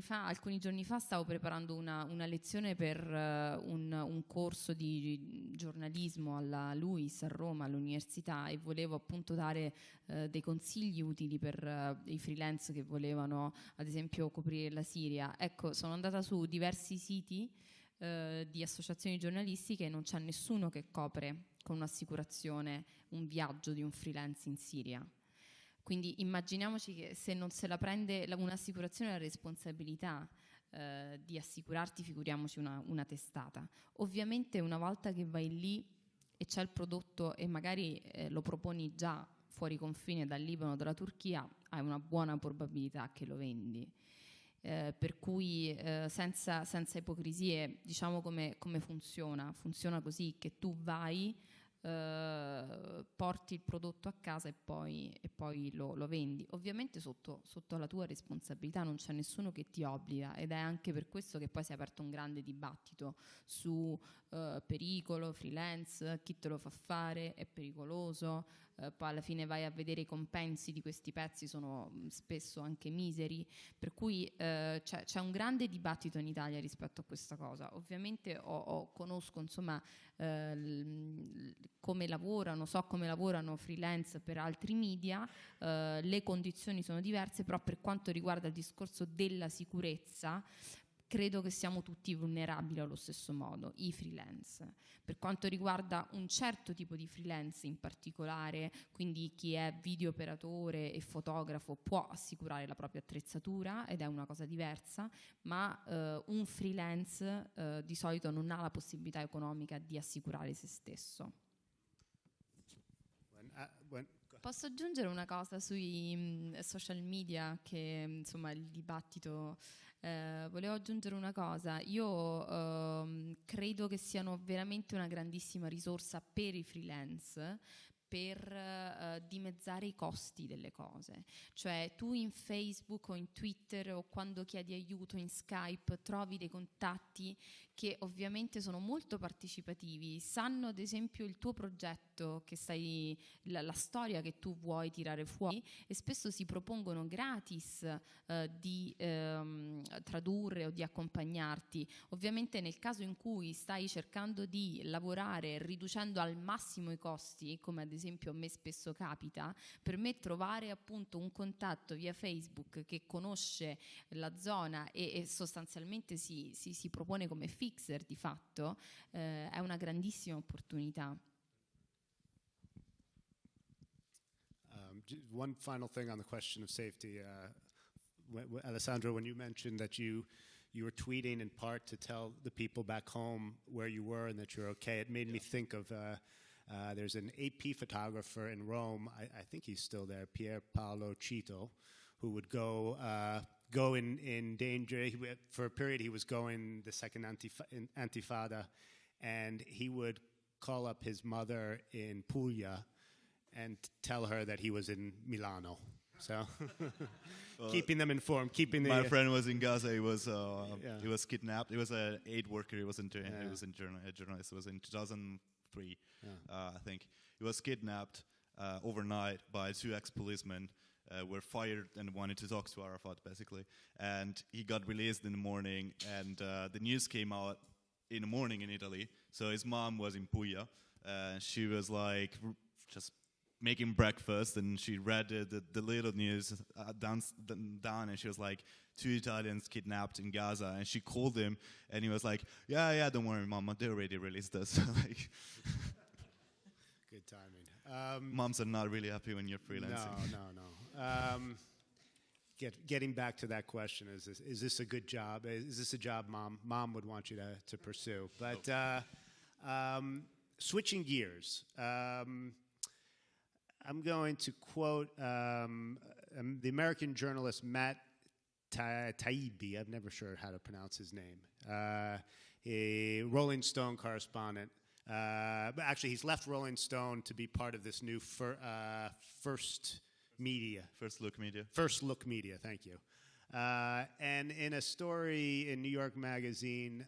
Alcuni giorni fa stavo preparando una lezione per un corso di giornalismo alla LUIS a Roma, all'università, e volevo appunto dare dei consigli utili per i freelance che volevano ad esempio coprire la Siria. Ecco, sono andata su diversi siti di associazioni giornalistiche e non c'è nessuno che copre con un'assicurazione un viaggio di un freelance in Siria. Quindi immaginiamoci che se non se la prende un'assicurazione la responsabilità di assicurarti, figuriamoci una testata. Ovviamente una volta che vai lì e c'è il prodotto e magari lo proponi già fuori confine dal Libano, dalla Turchia, hai una buona probabilità che lo vendi. Per cui senza ipocrisie, diciamo come funziona. Funziona così, che tu vai, porti il prodotto a casa e poi lo vendi, ovviamente sotto la tua responsabilità, non c'è nessuno che ti obbliga, ed è anche per questo che poi si è aperto un grande dibattito su pericolo, freelance, chi te lo fa fare, è pericoloso, poi alla fine vai a vedere i compensi di questi pezzi, sono spesso anche miseri, per cui c'è un grande dibattito in Italia rispetto a questa cosa. Ovviamente conosco insomma come lavorano, so come lavorano freelance per altri media, le condizioni sono diverse, però per quanto riguarda il discorso della sicurezza credo che siamo tutti vulnerabili allo stesso modo, i freelance. Per quanto riguarda un certo tipo di freelance in particolare, quindi chi è video operatore e fotografo può assicurare la propria attrezzatura ed è una cosa diversa, ma un freelance di solito non ha la possibilità economica di assicurare se stesso. Posso aggiungere una cosa sui social media, che insomma il dibattito, volevo aggiungere una cosa. Io credo che siano veramente una grandissima risorsa per i freelance, per dimezzare i costi delle cose. Cioè tu in Facebook o in Twitter o quando chiedi aiuto in Skype trovi dei contatti che ovviamente sono molto partecipativi, sanno ad esempio il tuo progetto, che la storia che tu vuoi tirare fuori, e spesso si propongono gratis di tradurre o di accompagnarti. Ovviamente nel caso in cui stai cercando di lavorare riducendo al massimo i costi, come ad esempio a me spesso capita, per me trovare appunto un contatto via Facebook che conosce la zona e sostanzialmente si propone come fixer di fatto, è una grandissima opportunità. One final thing on the question of safety. Alessandro, when you mentioned that you you were tweeting in part to tell the people back home where you were and that you're okay. It made me think of there's an AP photographer in Rome. I think he's still there, Pier Paolo Cito, who would go in danger. For a period, he was going the second Antifada, and he would call up his mother in Puglia and tell her that he was in Milano. So, keeping them informed, my friend was in Gaza. He was kidnapped. He was an aid worker. He was a journalist. It was in 2003, I think. He was kidnapped overnight by 2 ex-policemen. Were fired and wanted to talk to Arafat, basically. And he got released in the morning, and the news came out in the morning in Italy. So his mom was in Puglia. She was like just making breakfast, and she read the little news down, and she was like, 2 Italians kidnapped in Gaza. And she called him, and he was like, yeah, don't worry, Mama, they already released us. Like, good timing. Moms are not really happy when you're freelancing. No. Getting back to that question, is this a good job? Is this a job mom would want you to pursue? But switching gears, I'm going to quote the American journalist Matt Taibbi. I'm never sure how to pronounce his name. A Rolling Stone correspondent. But actually, he's left Rolling Stone to be part of this new First Look Media, thank you. And in a story in New York Magazine,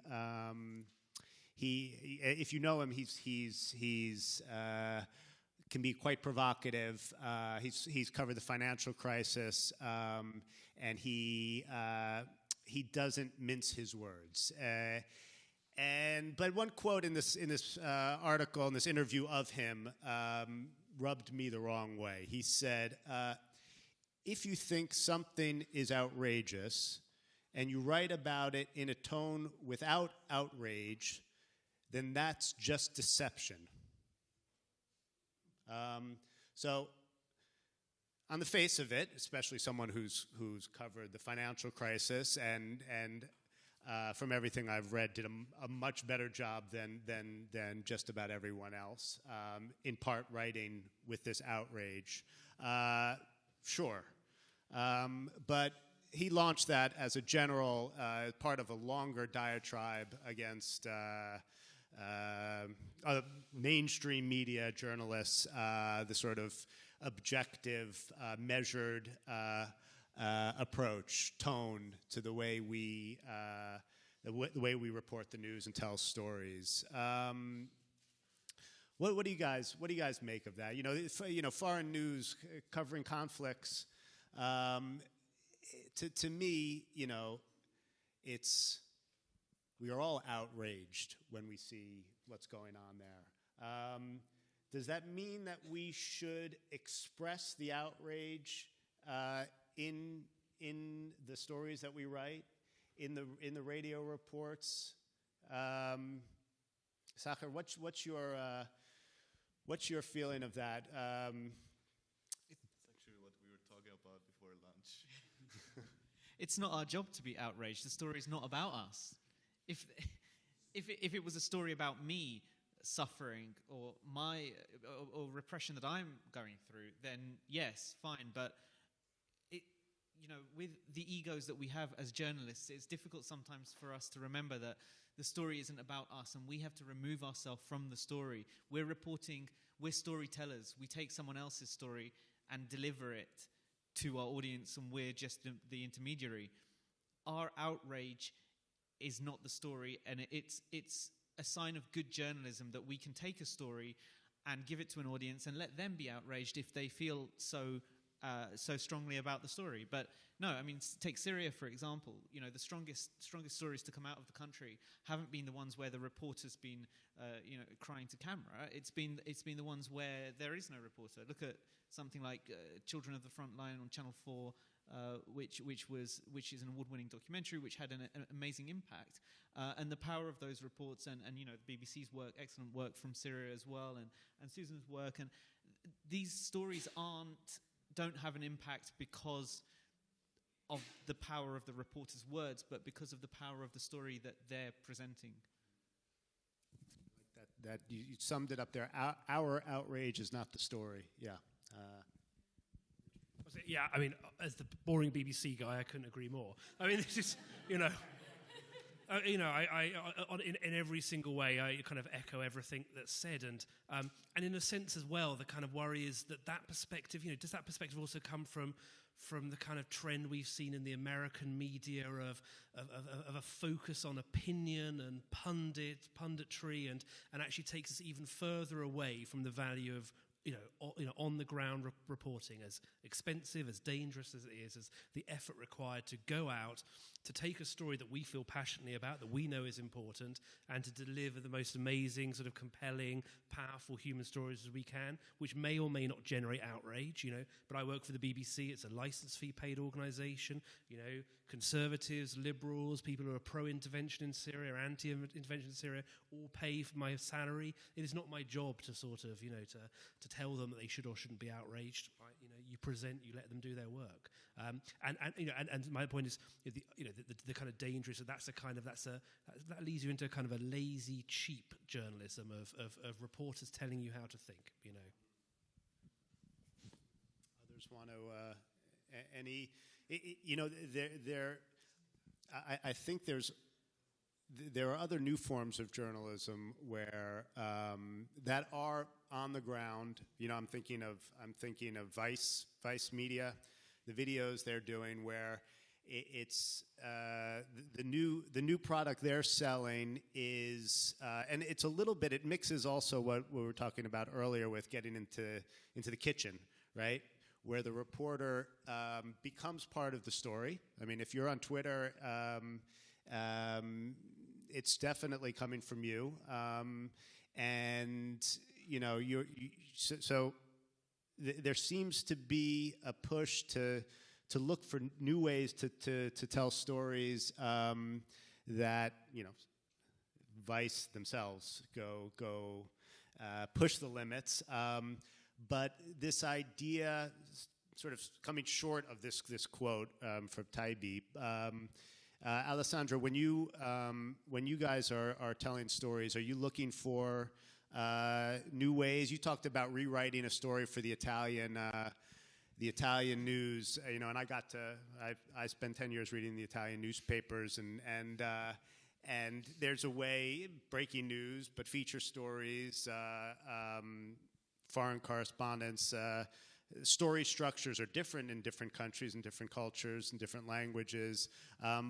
he if you know him, he's can be quite provocative. He's covered the financial crisis, and he doesn't mince his words. But one quote in this article, in this interview of him, rubbed me the wrong way. He said, if you think something is outrageous and you write about it in a tone without outrage, then that's just deception. So on the face of it, especially someone who's covered the financial crisis and from everything I've read, did a much better job than just about everyone else, in part writing with this outrage. Sure. But he launched that as a general, part of a longer diatribe against mainstream media journalists, the sort of objective, measured approach, tone to the way we report the news and tell stories. What do you guys make of that? You know, foreign news covering conflicts. To me, you know, we are all outraged when we see what's going on there. Does that mean that we should express the outrage in the stories that we write, in the radio reports? Sacher, what's your feeling of that? It's actually what we were talking about before lunch. It's not our job to be outraged. The story is not about us. If it was a story about me suffering or or repression that I'm going through, then yes, fine. But with the egos that we have as journalists, it's difficult sometimes for us to remember that the story isn't about us, and we have to remove ourselves from the story. We're storytellers. We take someone else's story and deliver it to our audience, and we're just the intermediary. Our outrage is not the story, and it's a sign of good journalism that we can take a story and give it to an audience and let them be outraged if they feel so strongly about the story. But no, I mean, take Syria, for example. You know, the strongest stories to come out of the country haven't been the ones where the reporter's been crying to camera. It's been the ones where there is no reporter. Look at something like Children of the Front Line on Channel 4, which is an award-winning documentary which had an amazing impact, and the power of those reports, and the BBC's work, excellent work from Syria as well, and Susan's work, and these stories don't have an impact because of the power of the reporter's words, but because of the power of the story that they're presenting. That you summed it up there. Our outrage is not the story. Yeah. Yeah, I mean, as the boring BBC guy, I couldn't agree more. I mean, this is, you know, in every single way, I kind of echo everything that's said, and in a sense as well, the kind of worry is that perspective, you know, does that perspective also come from the kind of trend we've seen in the American media of a focus on opinion and punditry, and actually takes us even further away from the value of on the ground reporting, as expensive, as dangerous as it is, as the effort required to go out, to take a story that we feel passionately about, that we know is important, and to deliver the most amazing, sort of compelling, powerful human stories as we can, which may or may not generate outrage, you know. But I work for the BBC, it's a license fee paid organisation, you know, conservatives, liberals, people who are pro-intervention in Syria, anti-intervention in Syria, all pay for my salary. It is not my job to sort of, you know, to tell them that they should or shouldn't be outraged. Right? You know, you present, you let them do their work. And my point is, the kind of danger is that leads you into kind of a lazy, cheap journalism of reporters telling you how to think. You know. Others want to any. I think there are other new forms of journalism where that are on the ground. You know, I'm thinking of Vice Media, the videos they're doing where it's the new product they're selling is, and it's a little bit. It mixes also what we were talking about earlier with getting into the kitchen, right? Where the reporter becomes part of the story. I mean, if you're on Twitter, it's definitely coming from you, and you know, there seems to be a push to look for new ways to tell stories that, you know, Vice themselves go push the limits. But this idea, sort of coming short of this quote from Taibbi, Alessandro, when you guys are telling stories, are you looking for new ways? You talked about rewriting a story for the Italian news, you know, and I spent 10 years reading the Italian newspapers, and there's a way, breaking news, but feature stories, foreign correspondence, story structures are different in different countries and different cultures and different languages.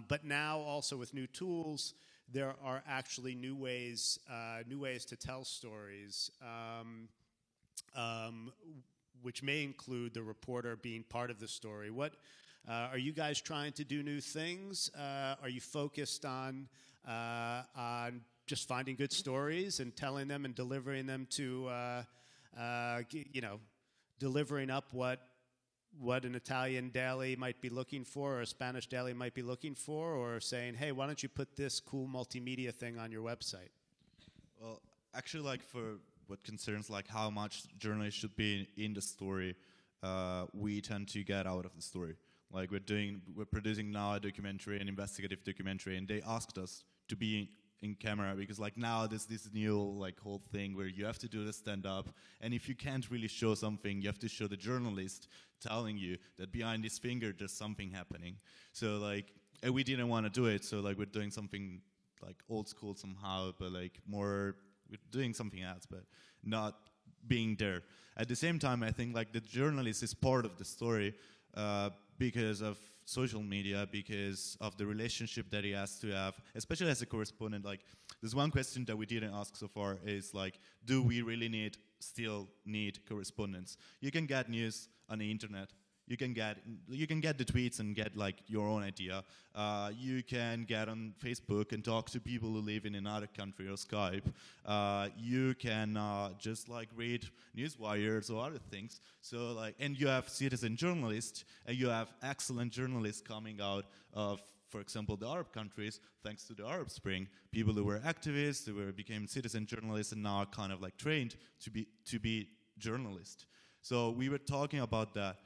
But now also with new tools, there are actually new ways to tell stories, which may include the reporter being part of the story. What are you guys trying to do new things? Are you focused on just finding good stories and telling them and delivering them to delivering up what an Italian daily might be looking for or a Spanish daily might be looking for, or saying, hey, why don't you put this cool multimedia thing on your website? Well, actually, like, for what concerns like how much journalists should be in the story, we tend to get out of the story. Like, we're producing now a documentary, an investigative documentary, and they asked us to be in camera because, like, now there's this new, like, whole thing where you have to do the stand-up, and if you can't really show something, you have to show the journalist telling you that behind his finger there's something happening. So, like, we didn't want to do it, so, like, we're doing something like old school somehow, but like more, we're doing something else, but not being there. At the same time, I think, like, the journalist is part of the story because of social media, because of the relationship that he has to have, especially as a correspondent. Like, there's one question that we didn't ask so far is, like, do we really still need correspondence? You can get news on the internet. You can get the tweets and get, like, your own idea. You can get on Facebook and talk to people who live in another country or Skype. You can just, like, read newswires or other things. So, like, and you have citizen journalists, and you have excellent journalists coming out of, for example, the Arab countries, thanks to the Arab Spring. People who were activists, who became citizen journalists, and now are kind of, like, trained to be journalists. So we were talking about that.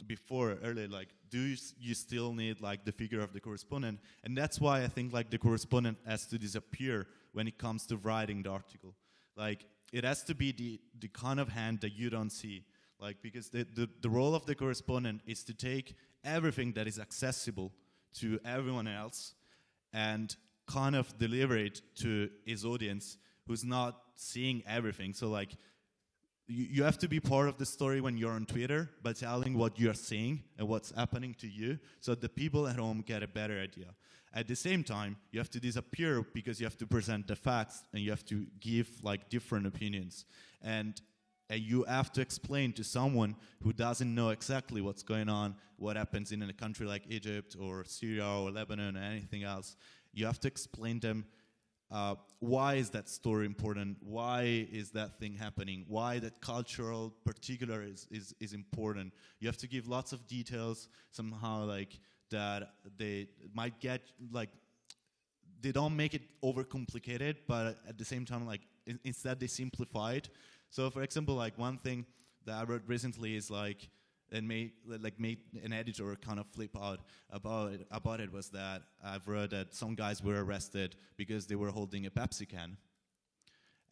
before earlier, like, you still need like the figure of the correspondent? And that's why I think like the correspondent has to disappear when it comes to writing the article. Like, it has to be the kind of hand that you don't see. Like, because the role of the correspondent is to take everything that is accessible to everyone else and kind of deliver it to his audience who's not seeing everything. So like, you have to be part of the story when you're on Twitter by telling what you're seeing and what's happening to you, so the people at home get a better idea. At the same time, you have to disappear because you have to present the facts and you have to give like different opinions. And you have to explain to someone who doesn't know exactly what's going on, what happens in a country like Egypt or Syria or Lebanon or anything else. You have to explain them why is that story important? Why is that thing happening? Why that cultural particular is important? You have to give lots of details somehow, like that they might get like, they don't make it overcomplicated, but at the same time, like instead they simplify it. So for example, like one thing that I wrote recently is like, and made an editor kind of flip out about it was that I've read that some guys were arrested because they were holding a Pepsi can,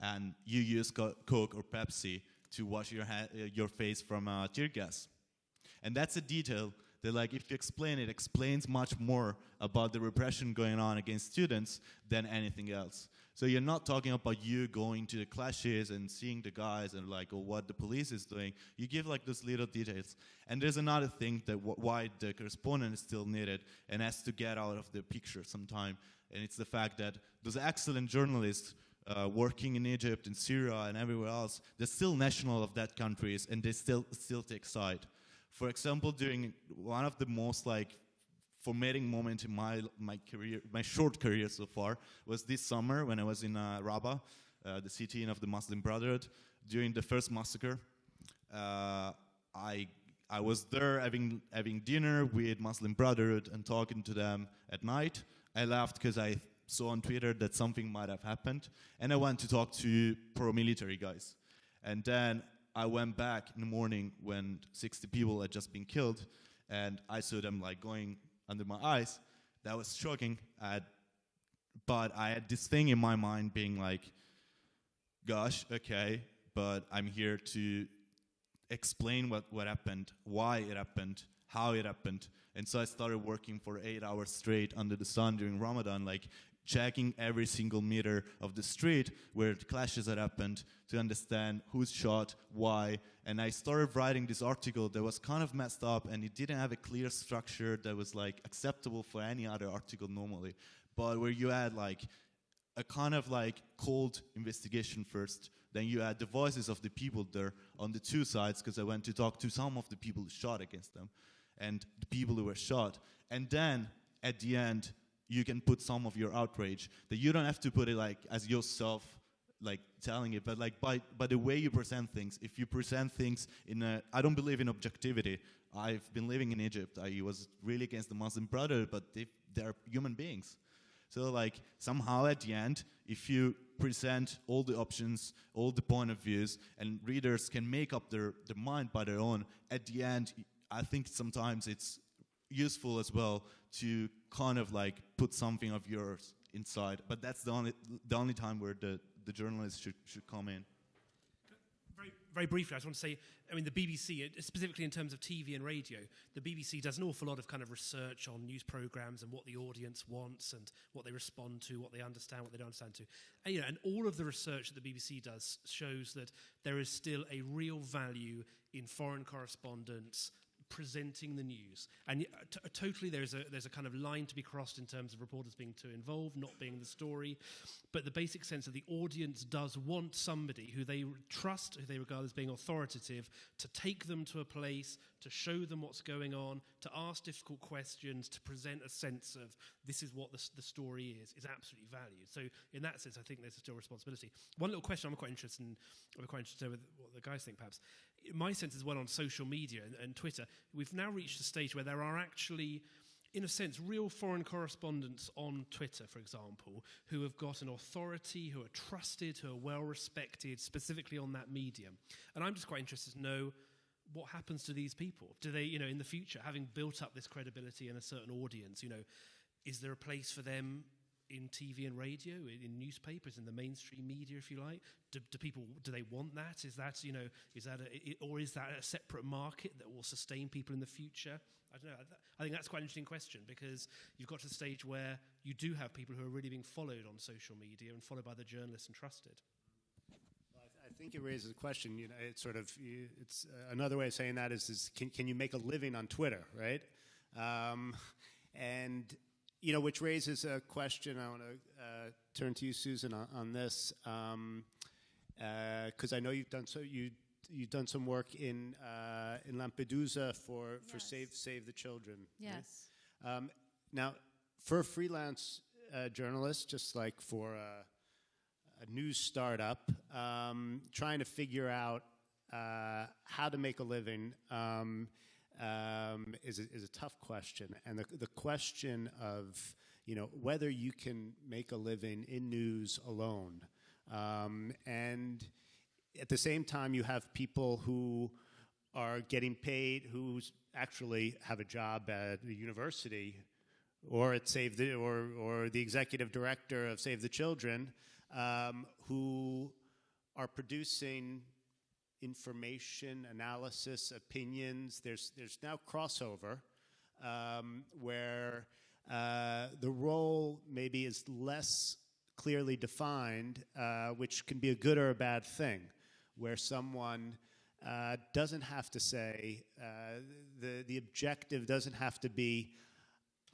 and you use Coke or Pepsi to wash your face from tear gas, and that's a detail that, like, if you explain it, explains much more about the repression going on against students than anything else. So you're not talking about you going to the clashes and seeing the guys and like, or what the police is doing. You give like those little details. And there's another thing that why the correspondent is still needed and has to get out of the picture sometime. And it's the fact that those excellent journalists working in Egypt and Syria and everywhere else, they're still national of that countries and they still take side. For example, during one of the most like formating moment in my career, my short career so far, was this summer when I was in Rabat, the city of the Muslim Brotherhood, during the first massacre. I was there having dinner with Muslim Brotherhood and talking to them at night. I left because I saw on Twitter that something might have happened, and I went to talk to pro-military guys. And then I went back in the morning when 60 people had just been killed, and I saw them like going under my eyes. That was shocking. But I had this thing in my mind being like, gosh, okay, but I'm here to explain what happened, why it happened, how it happened. And so I started working for 8 hours straight under the sun during Ramadan, like checking every single meter of the street where the clashes had happened to understand who's shot, why. And I started writing this article that was kind of messed up, and it didn't have a clear structure that was like acceptable for any other article normally, but where you had like a kind of like cold investigation first, then you had the voices of the people there on the two sides, because I went to talk to some of the people who shot against them and the people who were shot. And then at the end, you can put some of your outrage, that you don't have to put it like as yourself, like telling it, but like by the way you present things. If you present things in I don't believe in objectivity. I've been living in Egypt. I was really against the Muslim Brotherhood, but they're human beings. So like somehow at the end, if you present all the options, all the point of views, and readers can make up their mind by their own, at the end, I think sometimes it's useful as well to kind of like put something of yours inside. But that's the only time where the journalist should come in. Very briefly, I just want to say, I mean, the BBC, specifically in terms of TV and radio, the BBC does an awful lot of kind of research on news programmes and what the audience wants and what they respond to, what they understand, what they don't understand to. And, and all of the research that the BBC does shows that there is still a real value in foreign correspondents presenting the news, and totally there's a kind of line to be crossed in terms of reporters being too involved, not being the story, but the basic sense that the audience does want somebody who they trust, who they regard as being authoritative, to take them to a place, to show them what's going on, to ask difficult questions, to present a sense of this is what the story is absolutely valued. So in that sense, I think there's still responsibility. One little question I'm quite interested in with what the guys think perhaps. My sense as well on social media and Twitter, we've now reached a stage where there are actually, in a sense, real foreign correspondents on Twitter, for example, who have got an authority, who are trusted, who are well respected, specifically on that medium. And I'm just quite interested to know what happens to these people? Do they, you know, in the future, having built up this credibility and a certain audience, you know, is there a place for them in TV and radio, in newspapers, in the mainstream media, if you like? Do people, do they want that? Is that, you know, is that or is that a separate market that will sustain people in the future? I don't know. I think that's quite an interesting question, because you've got to the stage where you do have people who are really being followed on social media and followed by the journalists and trusted. I think it raises a question. You know, it's sort of, it's another way of saying that is can you make a living on Twitter, right? And you know, which raises a question. I want to turn to you, Susan, on this, because I know you've done some work in Lampedusa for Yes. Save the Children. Yes. Right? Now, for a freelance journalist, just like for a news startup, trying to figure out how to make a living is a tough question, and the question of, you know, whether you can make a living in news alone, and at the same time you have people who are getting paid, who actually have a job at the university or at or the executive director of Save the Children, who are producing information, analysis, opinions. There's now crossover where the role maybe is less clearly defined, which can be a good or a bad thing, where someone doesn't have to say, the objective doesn't have to be,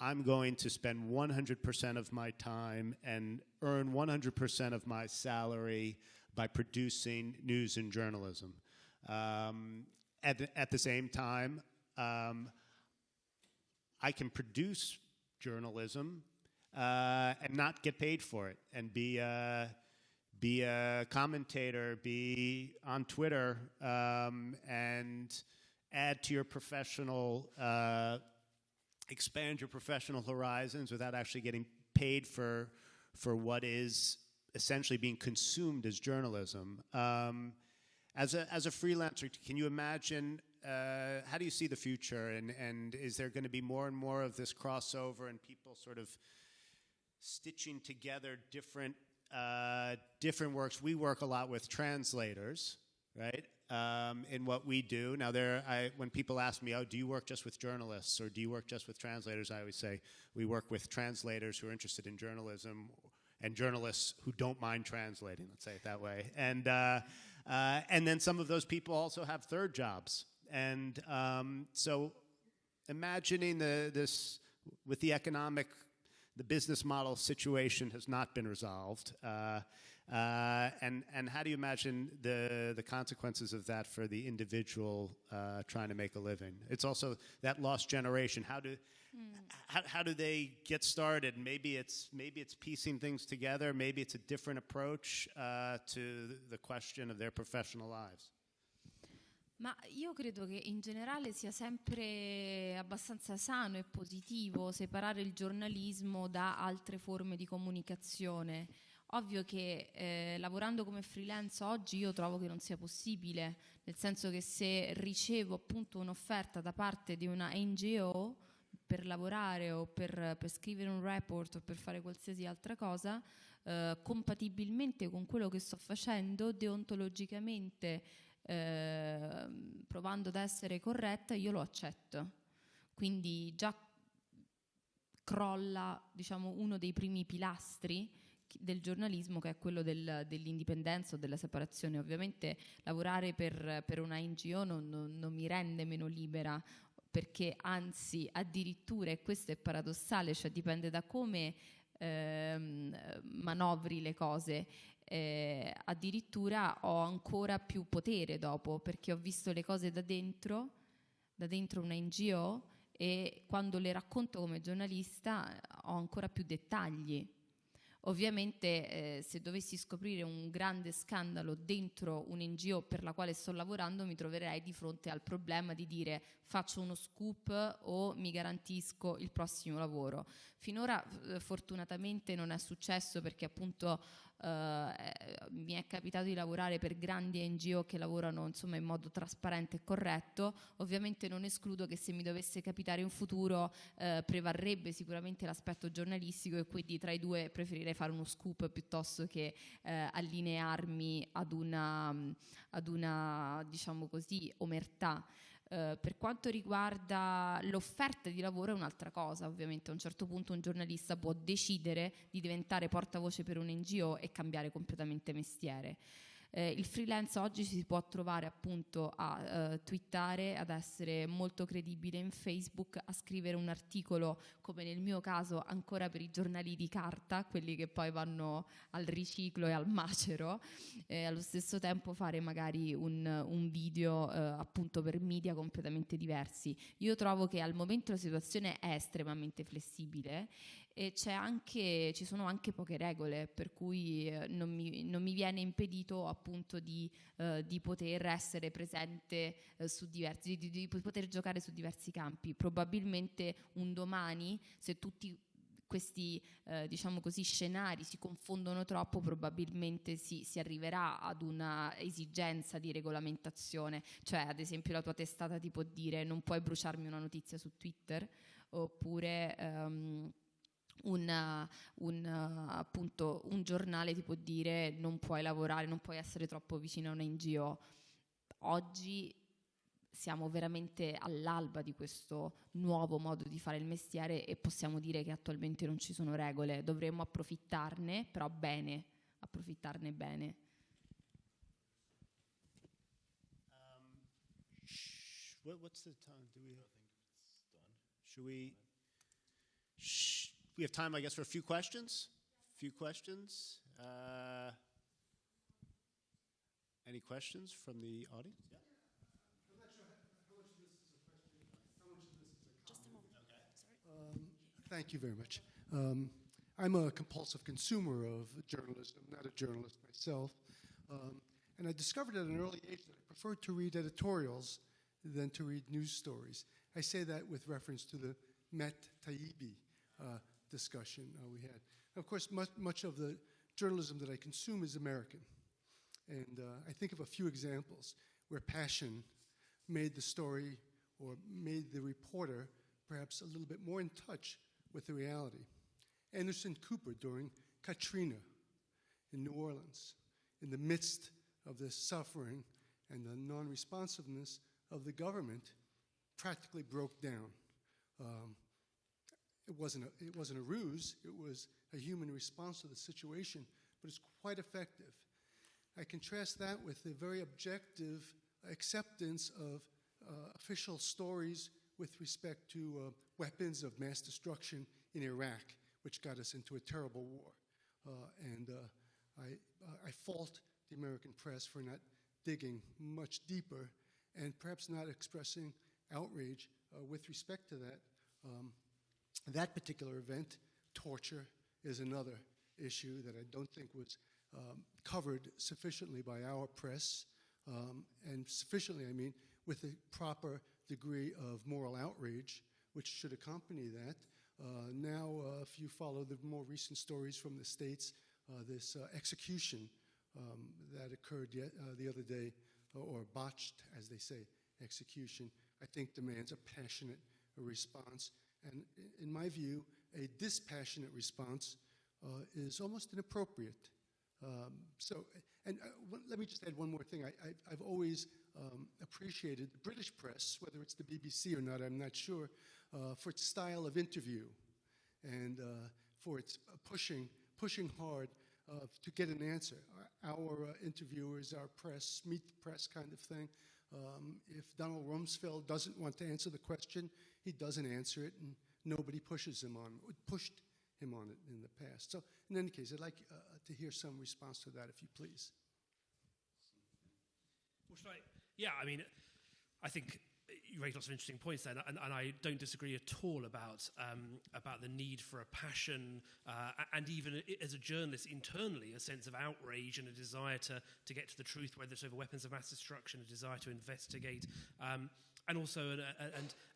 I'm going to spend 100% of my time and earn 100% of my salary by producing news and journalism. At the same time, I can produce journalism and not get paid for it, and be a commentator, be on Twitter, and add to your professional, expand your professional horizons without actually getting paid for what is essentially being consumed as journalism. As a freelancer, can you imagine, how do you see the future, and is there going to be more and more of this crossover and people sort of stitching together different works? We work a lot with translators, right, in what we do. Now, when people ask me, oh, do you work just with journalists or do you work just with translators, I always say we work with translators who are interested in journalism and journalists who don't mind translating, let's say it that way. And then some of those people also have third jobs. And so imagining this with the business model situation has not been resolved. And how do you imagine the consequences of that for the individual trying to make a living? It's also that lost generation. How do they get started? Maybe it's piecing things together. Maybe it's a different approach to the question of their professional lives. Ma io credo che in generale sia sempre abbastanza sano e positivo separare il giornalismo da altre forme di comunicazione. Ovvio che lavorando come freelance oggi io trovo che non sia possibile, nel senso che se ricevo appunto un'offerta da parte di una NGO per lavorare o per scrivere un report o per fare qualsiasi altra cosa, compatibilmente con quello che sto facendo, deontologicamente, provando ad essere corretta, io lo accetto. Quindi già crolla, diciamo, uno dei primi pilastri del giornalismo, che è quello dell'indipendenza o della separazione. Ovviamente lavorare per una NGO non mi rende meno libera, perché anzi addirittura, e questo è paradossale, cioè dipende da come manovri le cose, addirittura ho ancora più potere dopo, perché ho visto le cose da dentro una NGO, e quando le racconto come giornalista ho ancora più dettagli. Ovviamente se dovessi scoprire un grande scandalo dentro un NGO per la quale sto lavorando, mi troverei di fronte al problema di dire faccio uno scoop o mi garantisco il prossimo lavoro. Finora fortunatamente non è successo, perché appunto mi è capitato di lavorare per grandi NGO che lavorano insomma in modo trasparente e corretto. Ovviamente non escludo che se mi dovesse capitare in futuro prevarrebbe sicuramente l'aspetto giornalistico, e quindi tra i due preferirei fare uno scoop piuttosto che allinearmi ad una diciamo così omertà. Per quanto riguarda l'offerta di lavoro è un'altra cosa. Ovviamente a un certo punto un giornalista può decidere di diventare portavoce per un NGO e cambiare completamente mestiere. Il freelance oggi si può trovare appunto a twittare, ad essere molto credibile in Facebook, a scrivere un articolo, come nel mio caso ancora per i giornali di carta, quelli che poi vanno al riciclo e al macero, allo stesso tempo fare magari un video appunto per media completamente diversi. Io trovo che al momento la situazione è estremamente flessibile e ci sono anche poche regole, per cui non mi viene impedito appunto di poter essere presente su diversi, di poter giocare su diversi campi. Probabilmente un domani, se tutti questi diciamo così scenari si confondono troppo, probabilmente si arriverà ad una esigenza di regolamentazione. Cioè, ad esempio, la tua testata ti può dire non puoi bruciarmi una notizia su Twitter, oppure appunto un giornale ti può dire non puoi lavorare, non puoi essere troppo vicino a una NGO. Oggi siamo veramente all'alba di questo nuovo modo di fare il mestiere e possiamo dire che attualmente non ci sono regole. Dovremmo approfittarne, però bene, approfittarne bene. What's the time? Do we? I think it's done. Should we? We have time, I guess, for a few questions. Few questions. Any questions from the audience? Yeah. I'm not sure how much of this is a question. How much of this is a comment? Just a moment. Okay. Sorry. Thank you very much. I'm a compulsive consumer of journalism, not a journalist myself. And I discovered at an early age that I preferred to read editorials than to read news stories. I say that with reference to the Met Taibbi discussion we had. Of course, much of the journalism that I consume is American. And I think of a few examples where passion made the story or made the reporter perhaps a little bit more in touch with the reality. Anderson Cooper during Katrina in New Orleans, in the midst of this suffering and the non-responsiveness of the government, practically broke down. It wasn't a ruse, it was a human response to the situation, but it's quite effective. I contrast that with the very objective acceptance of official stories with respect to weapons of mass destruction in Iraq, which got us into a terrible war. I fault the American press for not digging much deeper and perhaps not expressing outrage with respect to that. That particular event, torture, is another issue that I don't think was covered sufficiently by our press, and sufficiently, I mean, with a proper degree of moral outrage, which should accompany that. Now, if you follow the more recent stories from the States, this execution that occurred the other day, or botched, as they say, execution, I think demands a passionate response. And in my view, a dispassionate response is almost inappropriate. Let me just add one more thing. I've always appreciated the British press, whether it's the BBC or not, I'm not sure, for its style of interview and for its pushing hard to get an answer. Our interviewers, our press, meet the press kind of thing. If Donald Rumsfeld doesn't want to answer the question, he doesn't answer it, and nobody pushed him on it in the past. So in any case, I'd like to hear some response to that, if you please. Well, should I? Yeah, I mean, I think you raised lots of interesting points there, and I don't disagree at all about the need for a passion, and even as a journalist internally, a sense of outrage and a desire to get to the truth, whether it's over weapons of mass destruction, a desire to investigate, and also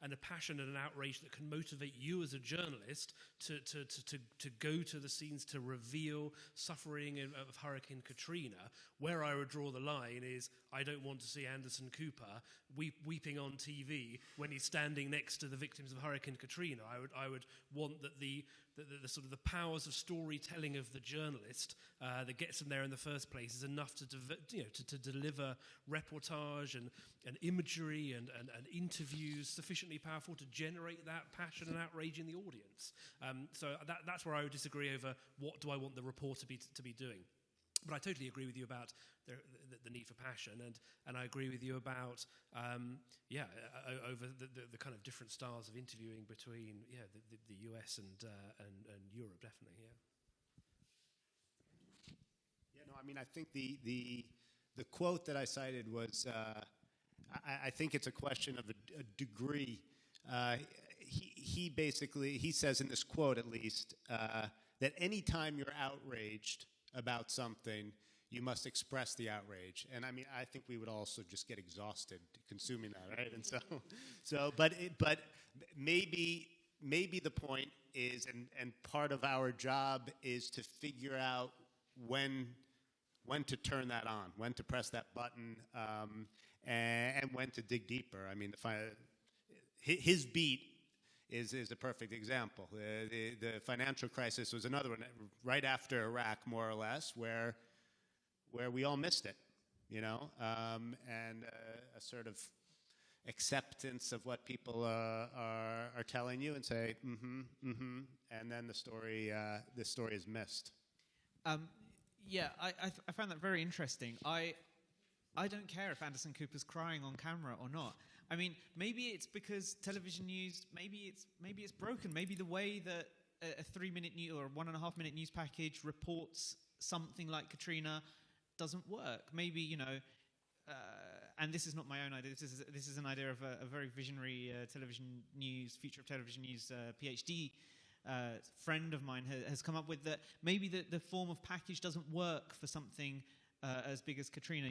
a passion and an outrage that can motivate you as a journalist to go to the scenes to reveal suffering of Hurricane Katrina. Where I would draw the line is I don't want to see Anderson Cooper weeping on TV when he's standing next to the victims of Hurricane Katrina. I would want that the sort of the powers of storytelling of the journalist that gets them there in the first place is enough to deliver reportage and imagery and interviews sufficiently powerful to generate that passion and outrage in the audience. So that's where I would disagree over what do I want the reporter to be doing. But I totally agree with you about the need for passion, and I agree with you about over the kind of different styles of interviewing between the US and Europe, definitely. I mean, I think the quote that I cited was I think it's a question of a degree. He basically says in this quote, at least, that any time you're outraged about something, you must express the outrage. And I mean, I think we would also just get exhausted consuming that, right? And but maybe the point is, and part of our job is to figure out when to turn that on, when to press that button, and when to dig deeper. I mean, his beat is a perfect example. The financial crisis was another one right after Iraq, more or less, where we all missed it, and a sort of acceptance of what people are telling you and say, and then the story is missed. I found that very interesting. I don't care if Anderson Cooper's crying on camera or not. I mean, maybe it's because television news, maybe it's broken. Maybe the way that a 3-minute news or a 1.5-minute news package reports something like Katrina doesn't work. Maybe, and this is not my own idea. This is an idea of a very visionary future of television news PhD friend of mine has come up with, that maybe the form of package doesn't work for something as big as Katrina,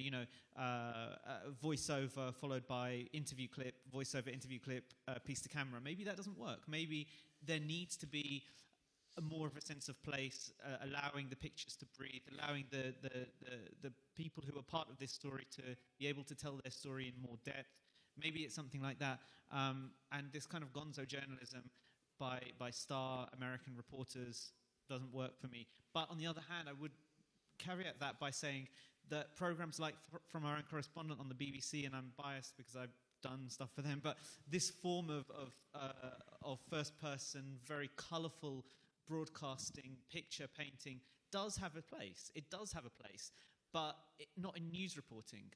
voiceover followed by interview clip, voiceover, interview clip, piece to camera. Maybe that doesn't work. Maybe there needs to be more of a sense of place, allowing the pictures to breathe, allowing the people who are part of this story to be able to tell their story in more depth. Maybe it's something like that. And this kind of gonzo journalism by star American reporters doesn't work for me. But on the other hand, I would caveat that by saying that programs like From Our Own Correspondent on the BBC, and I'm biased because I've done stuff for them, but this form of first-person, very colourful broadcasting, picture painting does have a place. It does have a place, but not in news reporting.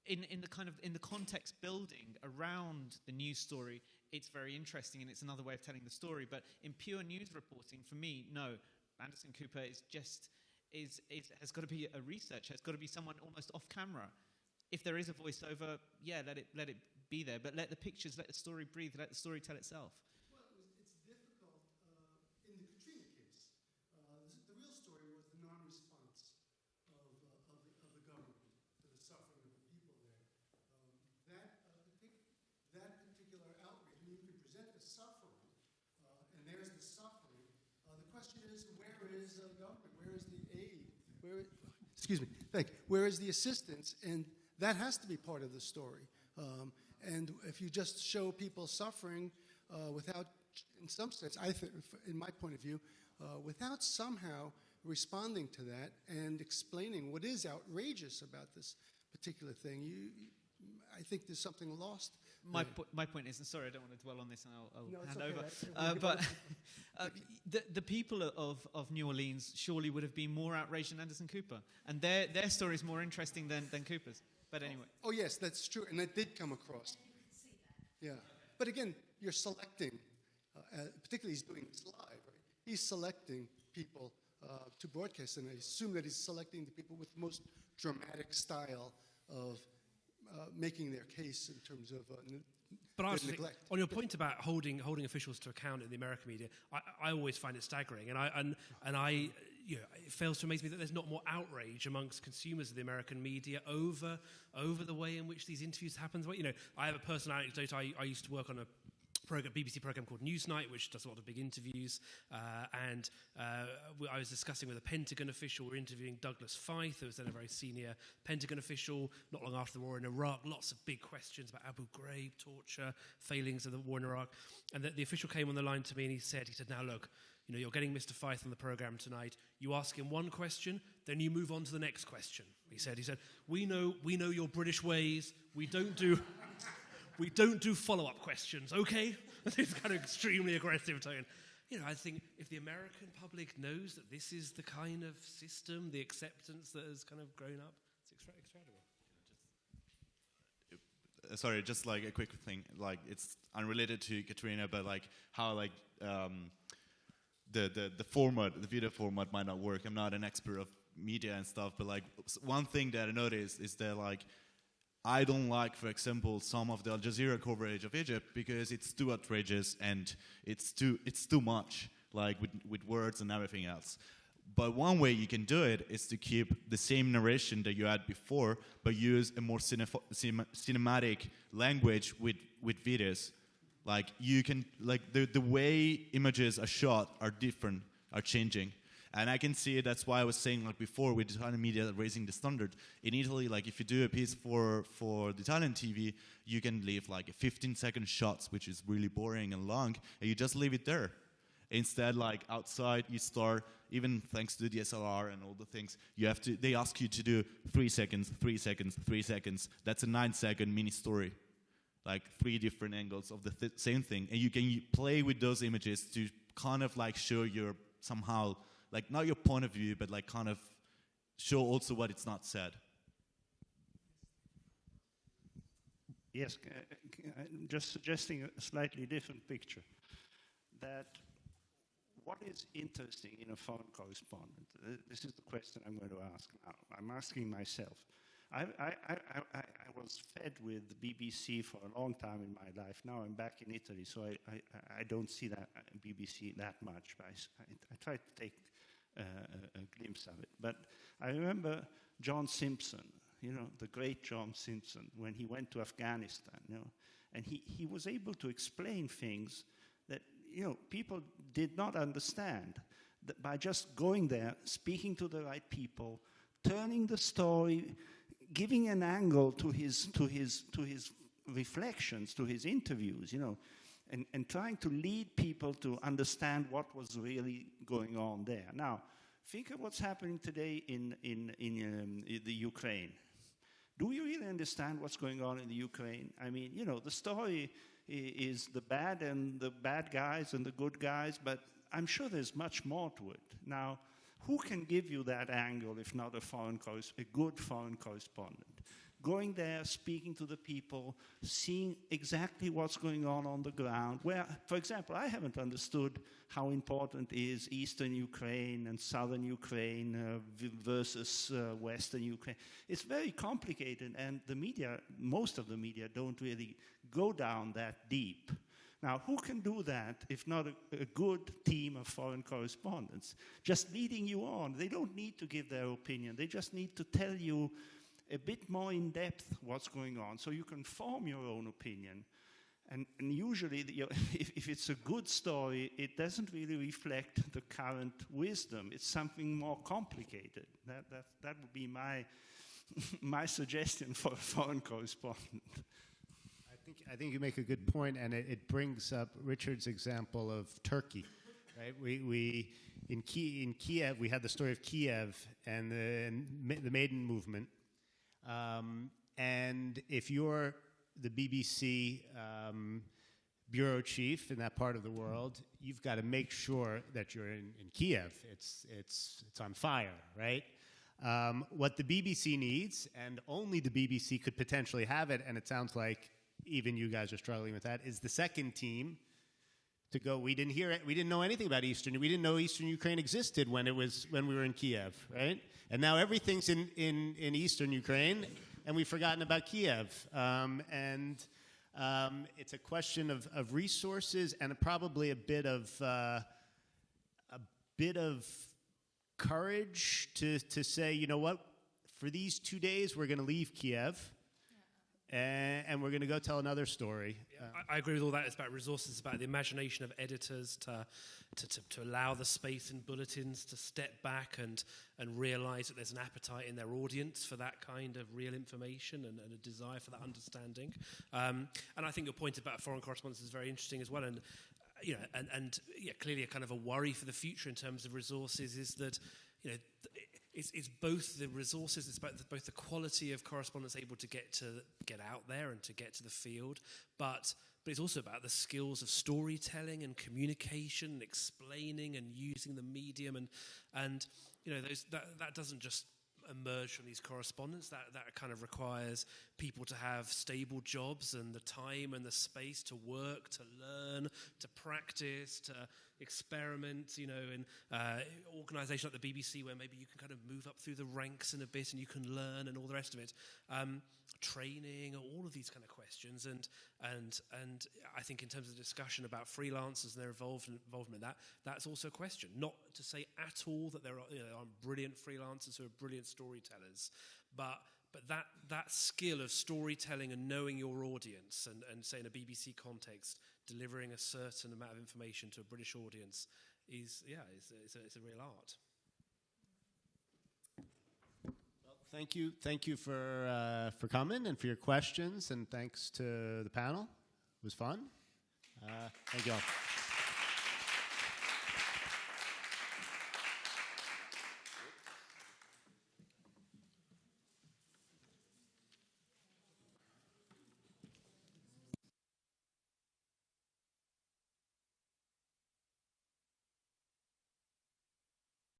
In the context building around the news story, it's very interesting and it's another way of telling the story. But in pure news reporting, for me, no, Anderson Cooper has got to be a researcher. Has got to be someone almost off camera. If there is a voiceover, let it be there. But let the pictures, let the story breathe, let the story tell itself. Well, it's difficult in the Katrina case. The real story was the non-response of the government to the suffering of the people there. That particular outrage, I mean, you can present the suffering, and there's the suffering. The question is, where is the government? Where is the aid? Where is the assistance? And that has to be part of the story. And if you just show people suffering without, in some sense, I think, in my point of view, without somehow responding to that and explaining what is outrageous about this particular thing, I think there's something lost. My point is, and sorry, I don't want to dwell on this, and I'll hand okay. over. But the people of New Orleans surely would have been more outraged than Anderson Cooper, and their story is more interesting than Cooper's. But anyway. Oh yes, that's true, and that did come across. Yeah, but again, you're selecting. Particularly, he's doing this live. Right? He's selecting people to broadcast, and I assume that he's selecting the people with the most dramatic style of making their case in terms of But I was thinking, neglect. on your point about holding officials to account in the American media, I always find it staggering, and I it fails to amaze me that there's not more outrage amongst consumers of the American media over the way in which these interviews happen. I have a personal anecdote. I used to work on a BBC program called Newsnight, which does a lot of big interviews, and I was discussing with a Pentagon official. We're interviewing Douglas Feith, who was then a very senior Pentagon official, not long after the war in Iraq. Lots of big questions about Abu Ghraib, torture, failings of the war in Iraq. And the official came on the line to me and he said, now look, you're getting Mr. Feith on the program tonight. You ask him one question, then you move on to the next question. He said, we know your British ways. We don't do follow-up questions, okay? This kind of extremely aggressive tone. I think if the American public knows that this is the kind of system, the acceptance that has kind of grown up, it's incredible. Sorry, just like a quick thing. Like, it's unrelated to Katrina, but like how like the format, the video format might not work. I'm not an expert of media and stuff, but like one thing that I noticed is that like I don't like, for example, some of the Al Jazeera coverage of Egypt because it's too outrageous and it's too much, like with words and everything else. But one way you can do it is to keep the same narration that you had before, but use a more cinematic language with videos. Like you can, like the way images are shot are different, are changing. And I can see it, that's why I was saying like before with Italian media raising the standard. In Italy, like if you do a piece for the Italian TV, you can leave like a 15-second shots, which is really boring and long, and you just leave it there. Instead, like outside, you start, even thanks to the DSLR and all the things, they ask you to do 3 seconds, 3 seconds, 3 seconds. That's a 9-second mini story. Like 3 different angles of the same thing. And you can play with those images to kind of like show your somehow, like not your point of view, but like kind of show also what it's not said. Yes, just suggesting a slightly different picture. That what is interesting in a foreign correspondent? This is the question I'm going to ask now. I'm asking myself. I was fed with the BBC for a long time in my life. Now I'm back in Italy, so I don't see that BBC that much. But I try to take a glimpse of it. But I remember John Simpson, the great John Simpson, when he went to Afghanistan, and he was able to explain things that, people did not understand. That by just going there, speaking to the right people, turning the story, giving an angle to his reflections, to his interviews, and trying to lead people to understand what was really going on there. Now, think of what's happening today in the Ukraine. Do we really understand what's going on in the Ukraine? I mean, the story is the bad guys and the good guys, but I'm sure there's much more to it. Now, who can give you that angle if not a good foreign correspondent? Going there, speaking to the people, seeing exactly what's going on the ground. Where, for example, I haven't understood how important is Eastern Ukraine and Southern Ukraine versus Western Ukraine. It's very complicated, and the media, most of the media, don't really go down that deep. Now, who can do that if not a good team of foreign correspondents? Just leading you on. They don't need to give their opinion. They just need to tell you a bit more in depth what's going on so you can form your own opinion. And usually, if it's a good story, it doesn't really reflect the current wisdom. It's something more complicated. That would be my suggestion for a foreign correspondent. I think you make a good point, and it brings up Richard's example of Turkey, right? We in Kiev we had the story of Kiev and the Maiden movement, and if you're the BBC bureau chief in that part of the world, you've got to make sure that you're in Kiev. It's on fire, right? What the BBC needs, and only the BBC could potentially have it, and it sounds like even you guys are struggling with that, is the second team to go. We didn't hear it. We didn't know anything about Eastern. We didn't know Eastern Ukraine existed when we were in Kiev, right? And now everything's in Eastern Ukraine. and we've forgotten about Kiev. It's a question of resources and probably a bit of courage to say, you know what, for these 2 days we're going to leave Kiev. And we're going to go tell another story. I agree with all that. It's about resources, it's about the imagination of editors to allow the space in bulletins to step back and realize that there's an appetite in their audience for that kind of real information and a desire for that understanding. And I think your point about foreign correspondence is very interesting as well. And clearly a kind of a worry for the future in terms of resources is that, it's both the resources, it's both the quality of correspondence able to get out there and to get to the field, but it's also about the skills of storytelling and communication and explaining and using the medium and that doesn't just emerge from these correspondents. That kind of requires people to have stable jobs and the time and the space to work, to learn, to practice, to experiment, in organisations like the BBC where maybe you can kind of move up through the ranks in a bit and you can learn and all the rest of it. Training, all of these kind of questions, and I think in terms of the discussion about freelancers and their involvement in that's also a question. Not to say at all that there are brilliant freelancers who are brilliant storytellers, but that skill of storytelling and knowing your audience and say in a BBC context, delivering a certain amount of information to a British audience is a real art. Thank you for coming and for your questions, and thanks to the panel. It was fun. Thank you all.